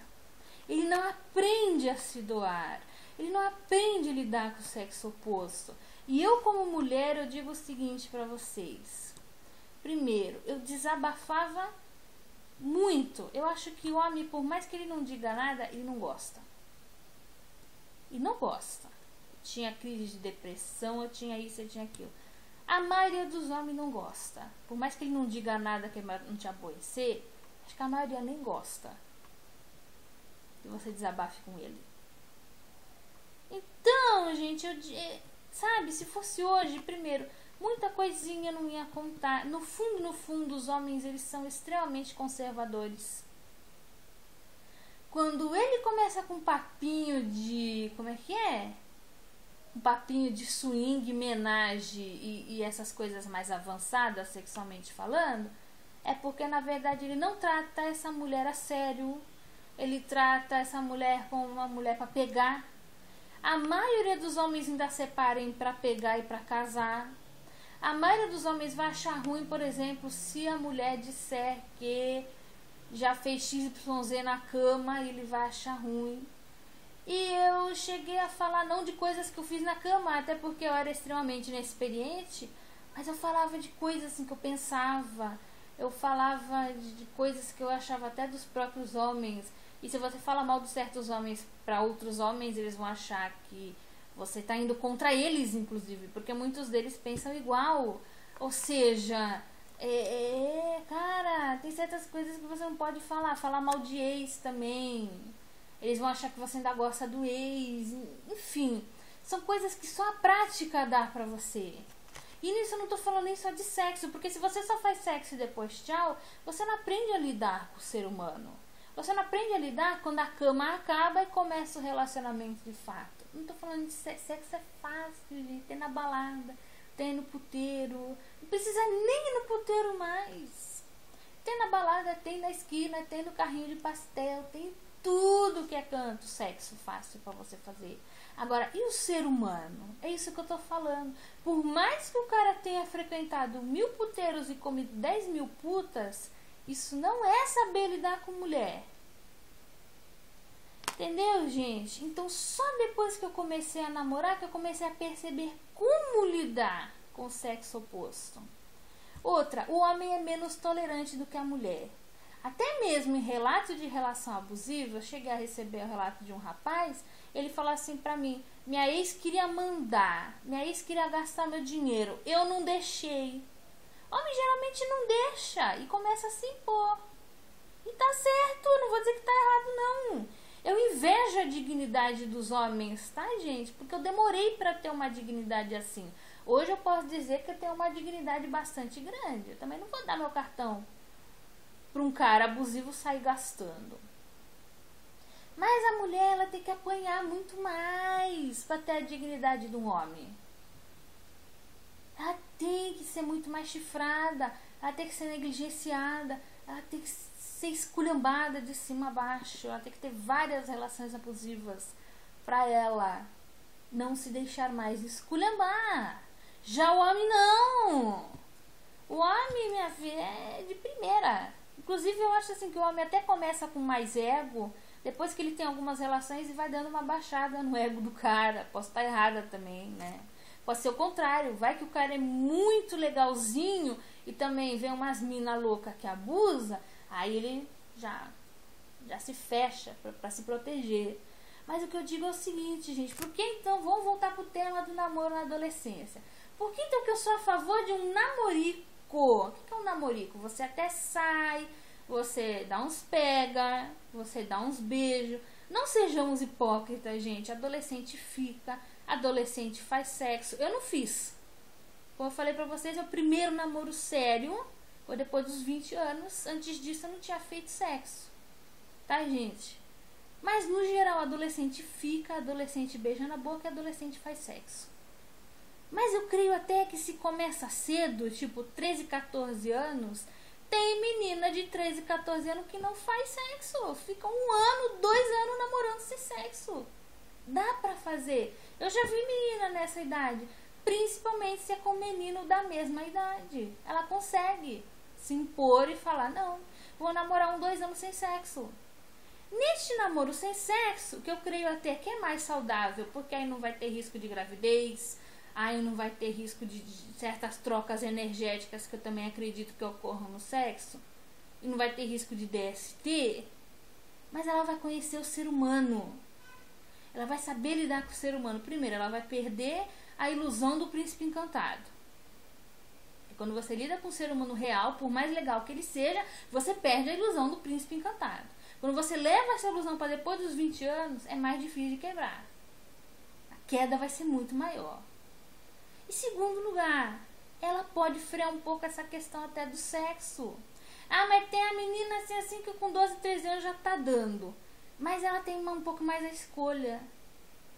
S1: Ele não aprende a se doar. Ele não aprende a lidar com o sexo oposto. E eu, como mulher, eu digo o seguinte para vocês. Primeiro, eu desabafava muito. Eu acho que o homem, por mais que ele não diga nada, ele não gosta. E não gosta. Eu tinha crise de depressão, eu tinha isso, eu tinha aquilo. A maioria dos homens não gosta. Por mais que ele não diga nada que não te aborrecer, acho que a maioria nem gosta que você desabafe com ele. Então, gente, sabe, se fosse hoje, primeiro, muita coisinha não ia contar. No fundo, os homens, eles são extremamente conservadores. Quando ele começa com um papinho de... Como é que é? Um papinho de swing, menage e essas coisas mais avançadas, sexualmente falando, é porque, na verdade, ele não trata essa mulher a sério. Ele trata essa mulher como uma mulher para pegar. A maioria dos homens ainda separem para pegar e para casar. A maioria dos homens vai achar ruim, por exemplo, se a mulher disser que já fez XYZ na cama, ele vai achar ruim. E eu cheguei a falar não de coisas que eu fiz na cama, até porque eu era extremamente inexperiente, mas eu falava de coisas assim que eu pensava. Eu falava de coisas que eu achava até dos próprios homens. E se você fala mal de certos homens para outros homens, eles vão achar que você está indo contra eles, inclusive, porque muitos deles pensam igual. Ou seja, cara, tem certas coisas que você não pode falar. Falar mal de ex também. Eles vão achar que você ainda gosta do ex. Enfim, são coisas que só a prática dá pra você. E nisso eu não tô falando nem só de sexo, porque se você só faz sexo e depois tchau, você não aprende a lidar com o ser humano. Você não aprende a lidar quando a cama acaba e começa o relacionamento de fato. Não tô falando de sexo, sexo é fácil, gente. Tem na balada, tem no puteiro. Não precisa nem ir no puteiro mais. Tem na balada, tem na esquina, tem no carrinho de pastel, tem tudo que é canto, sexo fácil pra você fazer. Agora, e o ser humano? É isso que eu tô falando. Por mais que o cara tenha frequentado 1000 puteiros e comido 10.000 putas, isso não é saber lidar com mulher. Entendeu, gente? Então, só depois que eu comecei a namorar, que eu comecei a perceber como lidar com o sexo oposto. Outra, o homem é menos tolerante do que a mulher. Até mesmo em relato de relação abusiva, eu cheguei a receber o relato de um rapaz, ele falou assim pra mim: minha ex queria mandar, minha ex queria gastar meu dinheiro, eu não deixei. Homem geralmente não deixa e começa a se impor. E tá certo, não vou dizer que tá errado não. Eu invejo a dignidade dos homens, tá, gente? Porque eu demorei pra ter uma dignidade assim. Hoje eu posso dizer que eu tenho uma dignidade bastante grande. Eu também não vou dar meu cartão pra um cara abusivo sair gastando. Mas a mulher, ela tem que apanhar muito mais pra ter a dignidade de um homem. Ela tem que ser muito mais chifrada, ela tem que ser negligenciada, ela tem que ser esculhambada de cima a baixo, ela tem que ter várias relações abusivas pra ela não se deixar mais esculhambar. Já o homem não. O homem, minha filha, é de primeira. Inclusive eu acho assim que o homem até começa com mais ego, depois que ele tem algumas relações e vai dando uma baixada no ego do cara. Posso estar errada também, né? Pode ser o contrário, vai que o cara é muito legalzinho e também vem umas mina louca que abusa, aí ele já se fecha para se proteger. Mas o que eu digo é o seguinte, gente, por que então, vamos voltar pro tema do namoro na adolescência. Por que então que eu sou a favor de um namorico? O que é um namorico? Você até sai, você dá uns pega, você dá uns beijos. Não sejamos hipócritas, gente. Adolescente fica, adolescente faz sexo. Eu não fiz. Como eu falei pra vocês, é o primeiro namoro sério foi depois dos 20 anos. Antes disso eu não tinha feito sexo. Tá, gente? Mas no geral, adolescente fica, adolescente beija na boca e adolescente faz sexo. Mas eu creio até que se começa cedo, tipo 13, 14 anos, tem menina de 13, 14 anos que não faz sexo. Fica 1 ano, 2 anos namorando sem sexo. Dá pra fazer. Eu já vi menina nessa idade, principalmente se é com menino da mesma idade. Ela consegue se impor e falar, não, vou namorar 1, 2 anos sem sexo. Neste namoro sem sexo, que eu creio até que é mais saudável, porque aí não vai ter risco de gravidez, aí não vai ter risco de certas trocas energéticas que eu também acredito que ocorram no sexo, e não vai ter risco de DST, mas ela vai conhecer o ser humano. Ela vai saber lidar com o ser humano. Primeiro, ela vai perder a ilusão do príncipe encantado. E quando você lida com o ser humano real, por mais legal que ele seja, você perde a ilusão do príncipe encantado. Quando você leva essa ilusão para depois dos 20 anos, é mais difícil de quebrar. A queda vai ser muito maior. Em segundo lugar, ela pode frear um pouco essa questão até do sexo. Ah, mas tem a menina assim que com 12, 13 anos já tá dando. Mas ela tem um pouco mais a escolha.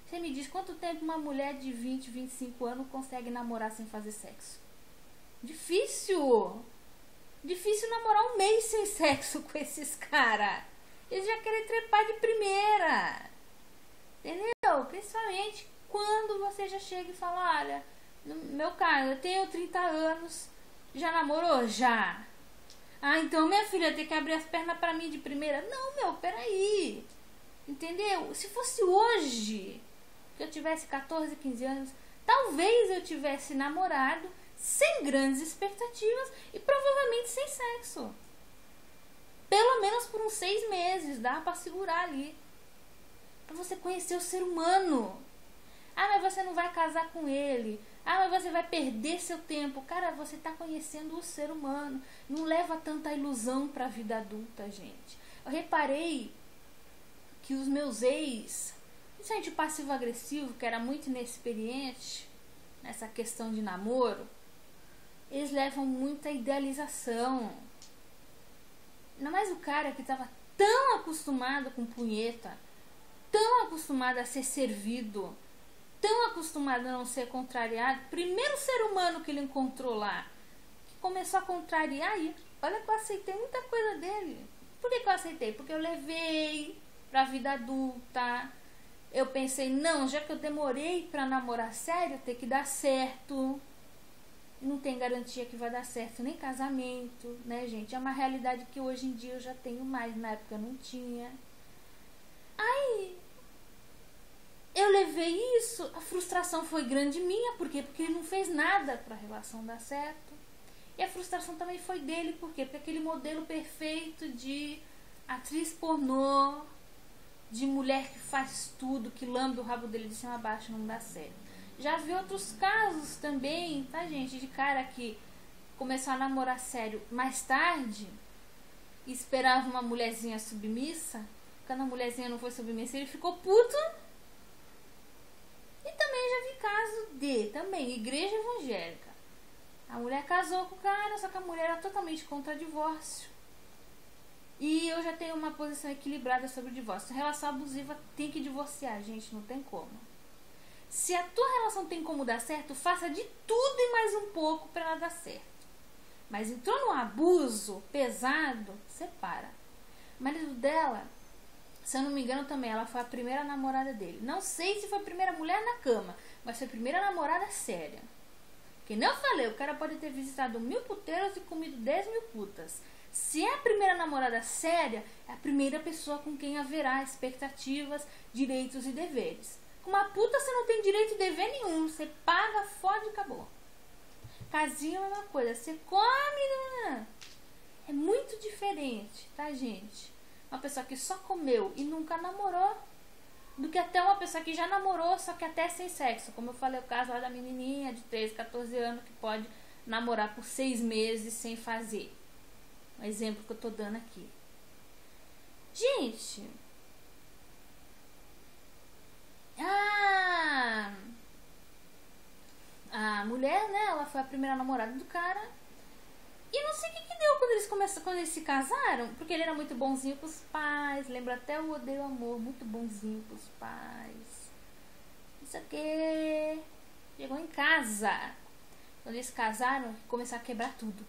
S1: Você me diz quanto tempo uma mulher de 20, 25 anos consegue namorar sem fazer sexo? Difícil. Difícil namorar 1 mês sem sexo com esses caras. Eles já querem trepar de primeira. Entendeu? Principalmente quando você já chega e fala, olha, no meu caso, eu tenho 30 anos, já namorou? Já. Ah, então minha filha tem que abrir as pernas pra mim de primeira. Não, meu, peraí. Entendeu? Se fosse hoje, que eu tivesse 14, 15 anos, talvez eu tivesse namorado sem grandes expectativas e provavelmente sem sexo. Pelo menos por uns 6 meses, dá pra segurar ali. Pra você conhecer o ser humano. Ah, mas você não vai casar com ele. Ah, mas você vai perder seu tempo. Cara, você tá conhecendo o ser humano. Não leva tanta ilusão pra vida adulta, gente. Eu reparei que os meus ex, principalmente o passivo-agressivo, que era muito inexperiente nessa questão de namoro, eles levam muita idealização. Ainda mais o cara que estava tão acostumado com punheta, tão acostumado a ser servido, tão acostumado a não ser contrariado. Primeiro ser humano que ele encontrou lá, que começou a contrariar, e olha que eu aceitei muita coisa dele. Por que eu aceitei? Porque eu levei pra vida adulta. Eu pensei, não, já que eu demorei pra namorar sério, tem que dar certo. Não tem garantia que vai dar certo nem casamento, né, gente? É uma realidade que hoje em dia eu já tenho mais, na época eu não tinha. Aí eu levei isso, a frustração foi grande minha, por quê? Porque ele não fez nada pra relação dar certo. E a frustração também foi dele, por quê? Porque aquele modelo perfeito de atriz pornô, de mulher que faz tudo, que lambe o rabo dele de cima a baixo, não dá certo. Já vi outros casos também, tá, gente? De cara que começou a namorar sério mais tarde e esperava uma mulherzinha submissa. Quando a mulherzinha não foi submissa, ele ficou puto. E também já vi caso de, também, igreja evangélica. A mulher casou com o cara, só que a mulher era totalmente contra divórcio. E eu já tenho uma posição equilibrada sobre o divórcio. Relação abusiva tem que divorciar, gente, não tem como. Se a tua relação tem como dar certo, faça de tudo e mais um pouco para ela dar certo. Mas entrou num abuso pesado, separa. O marido dela Se eu não me engano também, ela foi a primeira namorada dele. Não sei se foi a primeira mulher na cama, mas foi a primeira namorada séria. Que nem eu falei, o cara pode ter visitado 1000 puteiros e comido 10.000 putas. Se é a primeira namorada séria, é a primeira pessoa com quem haverá expectativas, direitos e deveres. Com uma puta você não tem direito e dever nenhum. Você paga, fode e acabou. Casinho é uma mesma coisa. Você come, né? É muito diferente, tá, gente? Uma pessoa que só comeu e nunca namorou, do que até uma pessoa que já namorou, só que até sem sexo. Como eu falei, o caso lá da menininha de 13, 14 anos que pode namorar por 6 meses sem fazer. Um exemplo que eu tô dando aqui. Gente, a mulher, né, ela foi a primeira namorada do cara. E não sei o que deu quando eles se casaram, porque ele era muito bonzinho com os pais. Lembra até o Odeio Amor, muito bonzinho com os pais. Isso aqui. Chegou em casa. Quando eles casaram, começaram a quebrar tudo.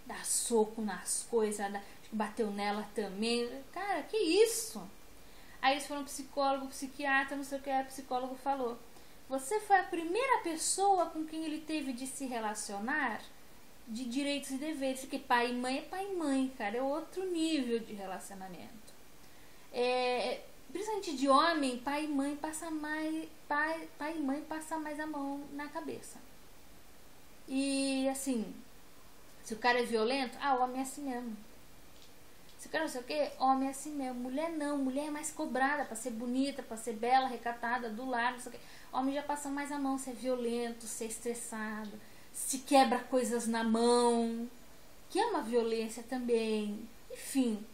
S1: Dar soco nas coisas, bateu nela também. Cara, que isso? Aí eles foram psicólogo, psiquiatra, não sei o que é. O psicólogo falou: você foi a primeira pessoa com quem ele teve de se relacionar de direitos e deveres. Porque pai e mãe é pai e mãe, cara. É outro nível de relacionamento. Principalmente de homem, pai e mãe passa mais. Pai e mãe passa mais a mão na cabeça. E assim, se o cara é violento, homem é assim mesmo. Se o cara não sei o que, homem é assim mesmo. Mulher não, mulher é mais cobrada pra ser bonita, pra ser bela, recatada, do lar, não sei o que. Homem já passa mais a mão, ser violento, ser estressado, se quebra coisas na mão, que é uma violência também. Enfim.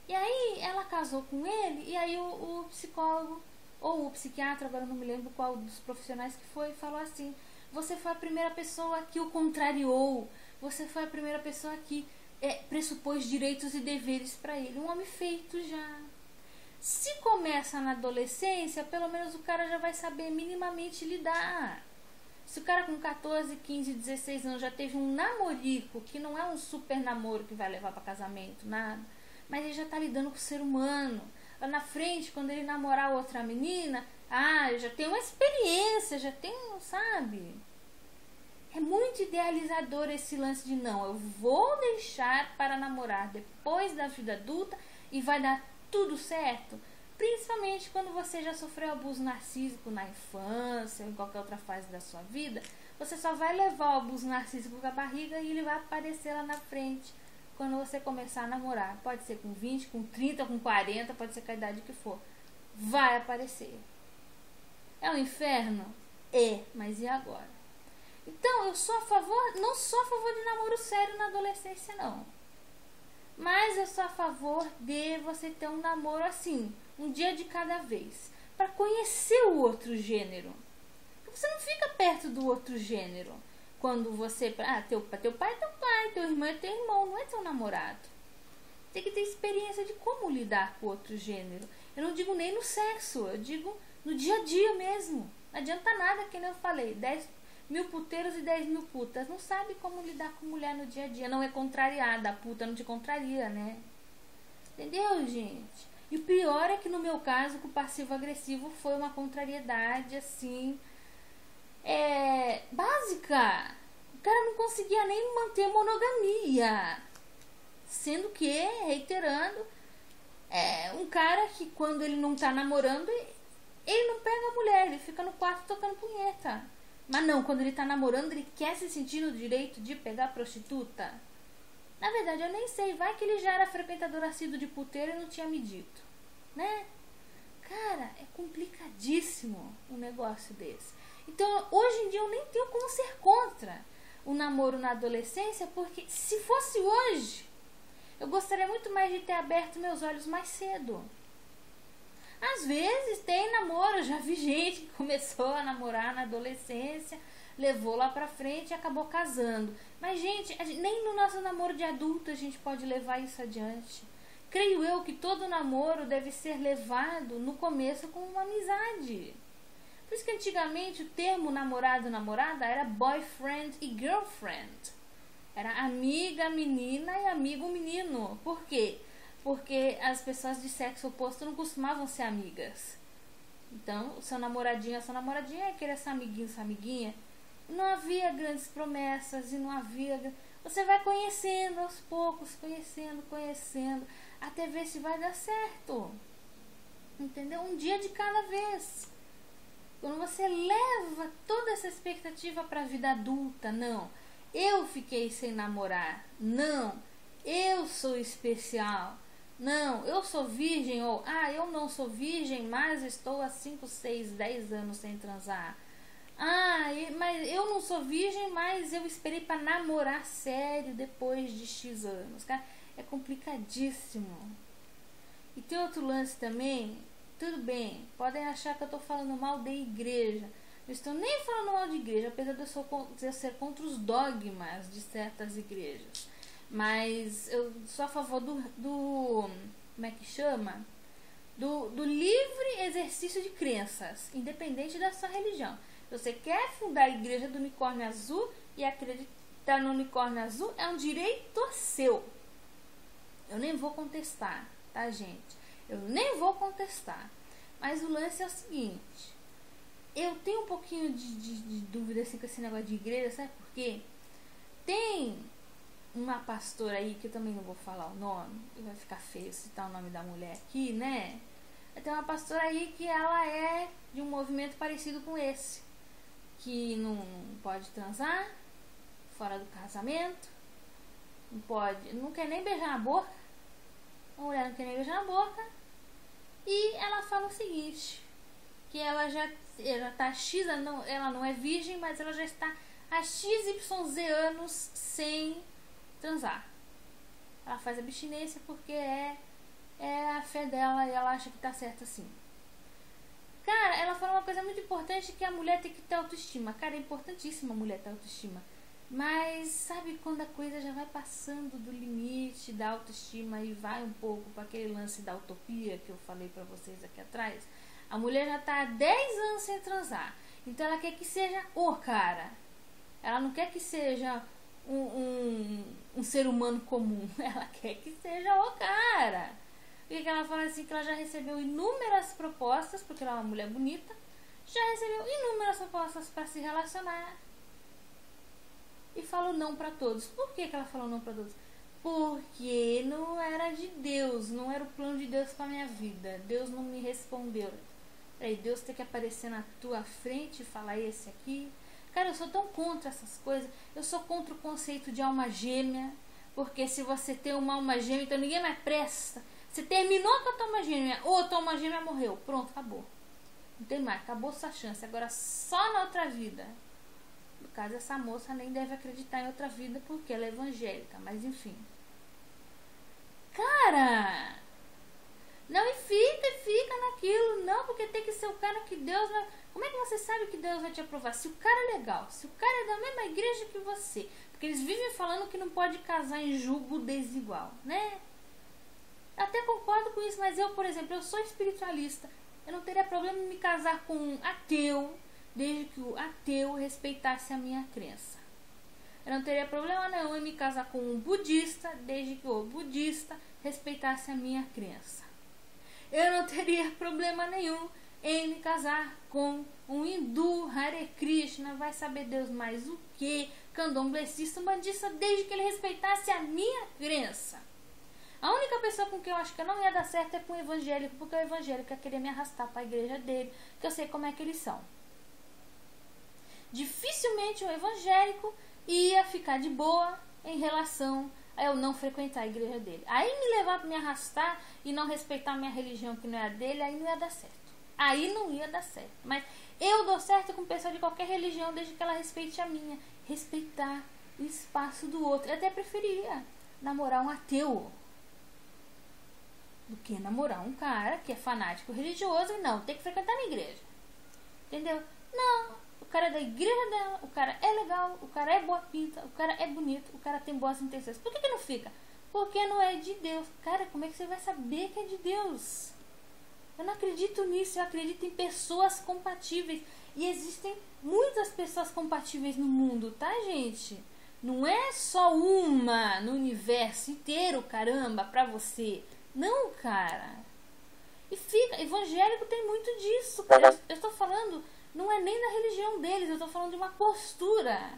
S1: E aí ela casou com ele, e aí o psicólogo, ou o psiquiatra, agora não me lembro qual dos profissionais que foi, falou assim: você foi a primeira pessoa que o contrariou, você foi a primeira pessoa que pressupôs direitos e deveres para ele. Um homem feito já. Se começa na adolescência, pelo menos o cara já vai saber minimamente lidar. Se o cara com 14, 15, 16 anos já teve um namorico, que não é um super namoro que vai levar para casamento, nada, mas ele já tá lidando com o ser humano. Lá na frente, quando ele namorar outra menina, já tem uma experiência, já tem, sabe? É muito idealizador esse lance de não, eu vou deixar para namorar depois da vida adulta e vai dar tudo certo. Principalmente quando você já sofreu abuso narcísico na infância ou em qualquer outra fase da sua vida. Você só vai levar o abuso narcísico com a barriga e ele vai aparecer lá na frente quando você começar a namorar. Pode ser com 20, com 30, com 40, pode ser com a idade que for. Vai aparecer. É um inferno? É, mas e agora? Então, eu sou a favor, não sou a favor de namoro sério na adolescência, não. Mas eu sou a favor de você ter um namoro assim, um dia de cada vez, para conhecer o outro gênero. Você não fica perto do outro gênero quando você... teu pai é teu pai, teu irmão é teu irmão, não é teu namorado. Tem que ter experiência de como lidar com o outro gênero. Eu não digo nem no sexo, eu digo no dia a dia mesmo. Não adianta nada, que nem eu falei, 10.000 puteiros e 10.000 putas. Não sabe como lidar com mulher no dia a dia. Não é contrariada. A puta não te contraria, né? Entendeu, gente? E o pior é que no meu caso, com o passivo-agressivo, foi uma contrariedade, assim, básica. O cara não conseguia nem manter monogamia. Sendo que, reiterando, um cara que quando ele não tá namorando, ele não pega a mulher, ele fica no quarto tocando punheta. Mas não, quando ele tá namorando, ele quer se sentir no direito de pegar prostituta. Na verdade, eu nem sei. Vai que ele já era frequentador assíduo de puteiro e não tinha me dito, né? Cara, é complicadíssimo um negócio desse. Então, hoje em dia, eu nem tenho como ser contra o namoro na adolescência, porque se fosse hoje, eu gostaria muito mais de ter aberto meus olhos mais cedo. Às vezes tem namoro, já vi gente que começou a namorar na adolescência, levou lá pra frente e acabou casando. Mas, gente, nem no nosso namoro de adulto a gente pode levar isso adiante. Creio eu que todo namoro deve ser levado no começo com uma amizade. Por isso que antigamente o termo namorado-namorada era boyfriend e girlfriend. Era amiga menina e amigo menino. Por quê? porque as pessoas de sexo oposto não costumavam ser amigas. Então, o seu namoradinho, a sua namoradinha queria ser amiguinho, sua amiguinha. Não havia grandes promessas e não havia... Você vai conhecendo aos poucos, conhecendo, até ver se vai dar certo. Entendeu? Um dia de cada vez. Quando você leva toda essa expectativa para a vida adulta, não, eu fiquei sem namorar, não, eu sou especial, não, eu sou virgem, ou, eu não sou virgem, mas estou há 5, 6, 10 anos sem transar. Mas eu não sou virgem, mas eu esperei para namorar sério depois de X anos. Cara, é complicadíssimo. E tem outro lance também. Tudo bem, podem achar que eu estou falando mal da igreja. Não estou nem falando mal de igreja, apesar de eu ser contra os dogmas de certas igrejas. Mas eu sou a favor do como é que chama? Do livre exercício de crenças, independente da sua religião. Se você quer fundar a igreja do unicórnio azul e acreditar no unicórnio azul, é um direito seu. Eu nem vou contestar, tá, gente? Eu nem vou contestar. Mas o lance é o seguinte. Eu tenho um pouquinho de dúvida assim, com esse negócio de igreja, sabe por quê? Tem uma pastora aí, que eu também não vou falar o nome, vai ficar feio citar o nome da mulher aqui, né? Tem uma pastora aí que ela é de um movimento parecido com esse. Que não pode transar fora do casamento, não quer nem beijar na boca, a mulher não quer nem beijar na boca, e ela fala o seguinte, que ela tá X, ela não é virgem, mas ela já está há XYZ anos sem transar. Ela faz abstinência porque é a fé dela e ela acha que tá certa assim. Cara, ela fala uma coisa muito importante, que a mulher tem que ter autoestima. Cara, é importantíssima a mulher ter autoestima. Mas sabe quando a coisa já vai passando do limite da autoestima e vai um pouco para aquele lance da utopia que eu falei para vocês aqui atrás? A mulher já tá há 10 anos sem transar. Então ela quer que seja o cara. Ela não quer que seja um ser humano comum. Ela quer que seja o cara. E que ela fala assim, que ela já recebeu inúmeras propostas, porque ela é uma mulher bonita, já recebeu inúmeras propostas para se relacionar. E falou não para todos. Por que ela falou não para todos? Porque não era de Deus, não era o plano de Deus para minha vida. Deus não me respondeu. Aí Deus tem que aparecer na tua frente e falar esse aqui. Cara, eu sou tão contra essas coisas. Eu sou contra o conceito de alma gêmea, porque se você tem uma alma gêmea, então ninguém mais presta. Você terminou com a tua alma gêmea, ou a tua alma gêmea morreu. Pronto, acabou. Não tem mais, acabou sua chance. Agora só na outra vida. No caso, essa moça nem deve acreditar em outra vida porque ela é evangélica, mas enfim. Cara! Não, e fica naquilo. Não, porque tem que ser o cara que Deus vai... Como é que você sabe que Deus vai te aprovar? Se o cara é legal, se o cara é da mesma igreja que você. Porque eles vivem falando que não pode casar em julgo desigual, né? Até concordo com isso, mas eu, por exemplo, eu sou espiritualista. Eu não teria problema em me casar com um ateu, desde que o ateu respeitasse a minha crença. Eu não teria problema nenhum em me casar com um budista, desde que o budista respeitasse a minha crença. Eu não teria problema nenhum em me casar com um hindu, Hare Krishna, vai saber Deus mais o que, candomblessista, umbandista, desde que ele respeitasse a minha crença. A única pessoa com quem eu acho que eu não ia dar certo é com o evangélico, porque o evangélico ia querer me arrastar para a igreja dele, que eu sei como é que eles são. Dificilmente o evangélico ia ficar de boa em relação a eu não frequentar a igreja dele. Aí me levar para me arrastar e não respeitar a minha religião, que não é a dele, aí não ia dar certo. Aí não ia dar certo. Mas eu dou certo com pessoa de qualquer religião, desde que ela respeite a minha. Respeitar o espaço do outro. Eu até preferiria namorar um ateu do que namorar um cara que é fanático religioso e não, tem que frequentar a minha igreja. Entendeu? Não, o cara é da igreja dela, o cara é legal, o cara é boa pinta, o cara é bonito, o cara tem boas intenções. Por que não fica? Porque não é de Deus. Cara, como é que você vai saber que é de Deus? Eu não acredito nisso, eu acredito em pessoas compatíveis. E existem muitas pessoas compatíveis no mundo, tá, gente? Não é só uma no universo inteiro, caramba, pra você. Não, cara. E fica, evangélico tem muito disso. Eu estou falando, não é nem da religião deles, eu estou falando de uma postura.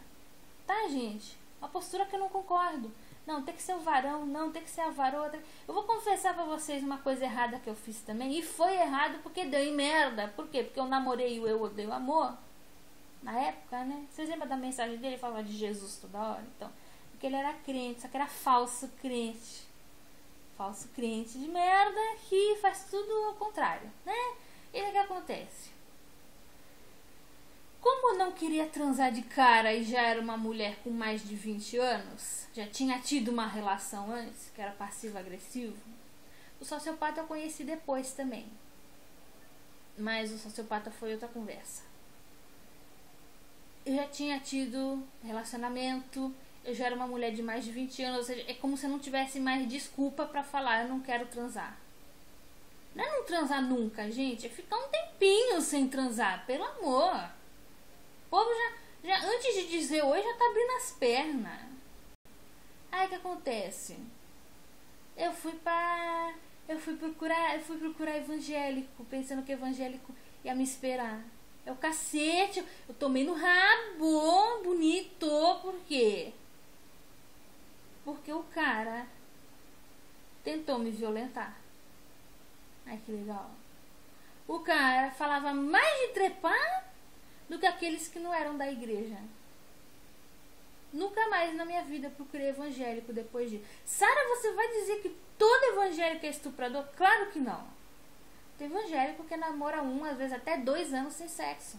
S1: Tá, gente? Uma postura que eu não concordo. Não, tem que ser o varão, não, tem que ser a varota. Eu vou confessar pra vocês uma coisa errada que eu fiz também. E foi errado porque deu em merda. Por quê? Porque eu namorei o Eu Odeio Amor. Na época, né? Vocês lembram da mensagem dele? Ele falava de Jesus toda hora. Então, porque ele era crente, só que era falso crente. Falso crente de merda que faz tudo ao contrário, né? E aí o que acontece? Como eu não queria transar de cara e já era uma mulher com mais de 20 anos, já tinha tido uma relação antes, que era passivo-agressivo, o sociopata eu conheci depois também. Mas o sociopata foi outra conversa. Eu já tinha tido relacionamento, eu já era uma mulher de mais de 20 anos, ou seja, é como se eu não tivesse mais desculpa pra falar, eu não quero transar. Não é não transar nunca, gente, é ficar um tempinho sem transar, pelo amor. O povo já antes de dizer oi, já tá abrindo as pernas. Aí o que acontece? Eu fui procurar evangélico, pensando que evangélico ia me esperar. É o cacete, eu tomei no rabo, bonito, por quê? Porque o cara tentou me violentar. Ai, que legal. O cara falava mais de trepar do que aqueles que não eram da igreja. Nunca mais na minha vida procurei evangélico depois disso. Sara, você vai dizer que todo evangélico é estuprador? Claro que não. Tem evangélico que namora às vezes até 2 anos sem sexo.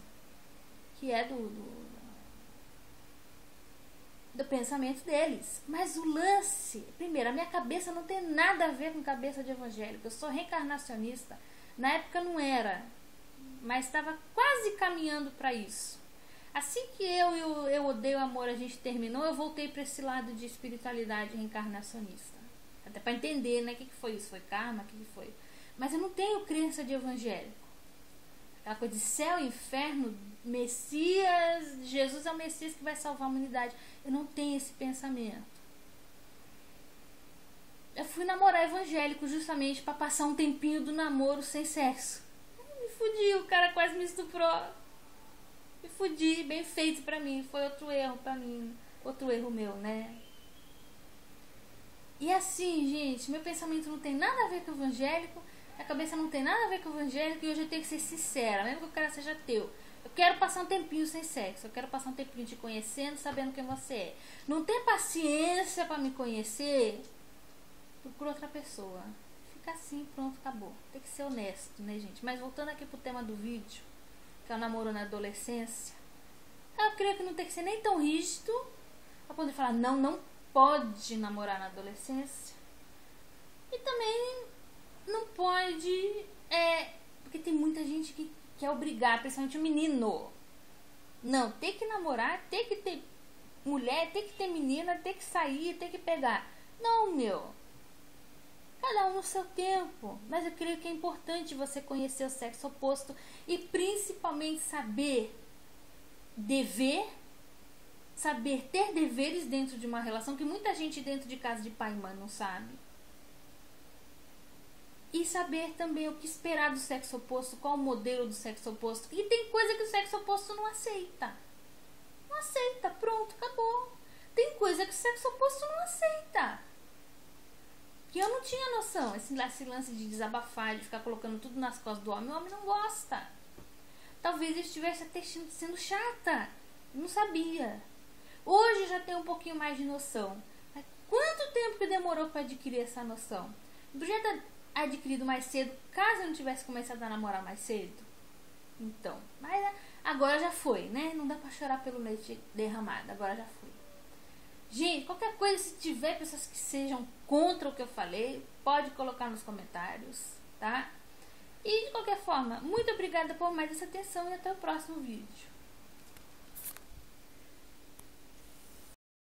S1: Que é do pensamento deles. Mas o lance, primeiro, a minha cabeça não tem nada a ver com cabeça de evangélico. Eu sou reencarnacionista. Na época não era, mas estava quase caminhando para isso. Assim que eu Odeio Amor a gente terminou, eu voltei para esse lado de espiritualidade reencarnacionista. Até para entender, né, o que foi isso? Foi karma? O que foi? Mas eu não tenho crença de evangélico. Aquela coisa de céu, inferno, Messias, Jesus é o Messias que vai salvar a humanidade. Eu não tenho esse pensamento. Eu fui namorar evangélico justamente para passar um tempinho do namoro sem sexo. Me fudi, o cara quase me estuprou. Me fudi, bem feito pra mim. Foi outro erro pra mim. Outro erro meu, né? E assim, gente, meu pensamento não tem nada a ver com o evangélico. A cabeça não tem nada a ver com o evangélico. E hoje eu tenho que ser sincera, mesmo que o cara seja teu. Eu quero passar um tempinho sem sexo. Eu quero passar um tempinho te conhecendo, sabendo quem você é. Não tem paciência pra me conhecer? Procura outra pessoa. Fica assim, pronto, acabou. Tem que ser honesto, né, gente? Mas voltando aqui pro tema do vídeo, que é o namoro na adolescência, eu creio que não tem que ser nem tão rígido pra poder falar, não pode namorar na adolescência. E também não pode, porque tem muita gente que quer obrigar, principalmente o menino. Não, tem que namorar, tem que ter mulher, tem que ter menina, tem que sair, tem que pegar. Não, meu. Cada um no seu tempo. Mas eu creio que é importante você conhecer o sexo oposto e principalmente saber ter deveres dentro de uma relação, que muita gente dentro de casa de pai e mãe não sabe. E saber também o que esperar do sexo oposto, qual o modelo do sexo oposto. E tem coisa que o sexo oposto não aceita. Não aceita, pronto, acabou. Tem coisa que o sexo oposto não aceita. Que eu não tinha noção. Esse lance de desabafar, de ficar colocando tudo nas costas do homem, o homem não gosta. Talvez eu estivesse até sendo chata. Eu não sabia. Hoje eu já tenho um pouquinho mais de noção. Mas quanto tempo que demorou para adquirir essa noção? Eu podia ter adquirido mais cedo, caso eu não tivesse começado a namorar mais cedo. Então, mas agora já foi, né? Não dá pra chorar pelo leite derramado. Agora já foi. Gente, qualquer coisa, se tiver pessoas que sejam contra o que eu falei, pode colocar nos comentários, tá? E de qualquer forma, muito obrigada por mais essa atenção e até o próximo vídeo.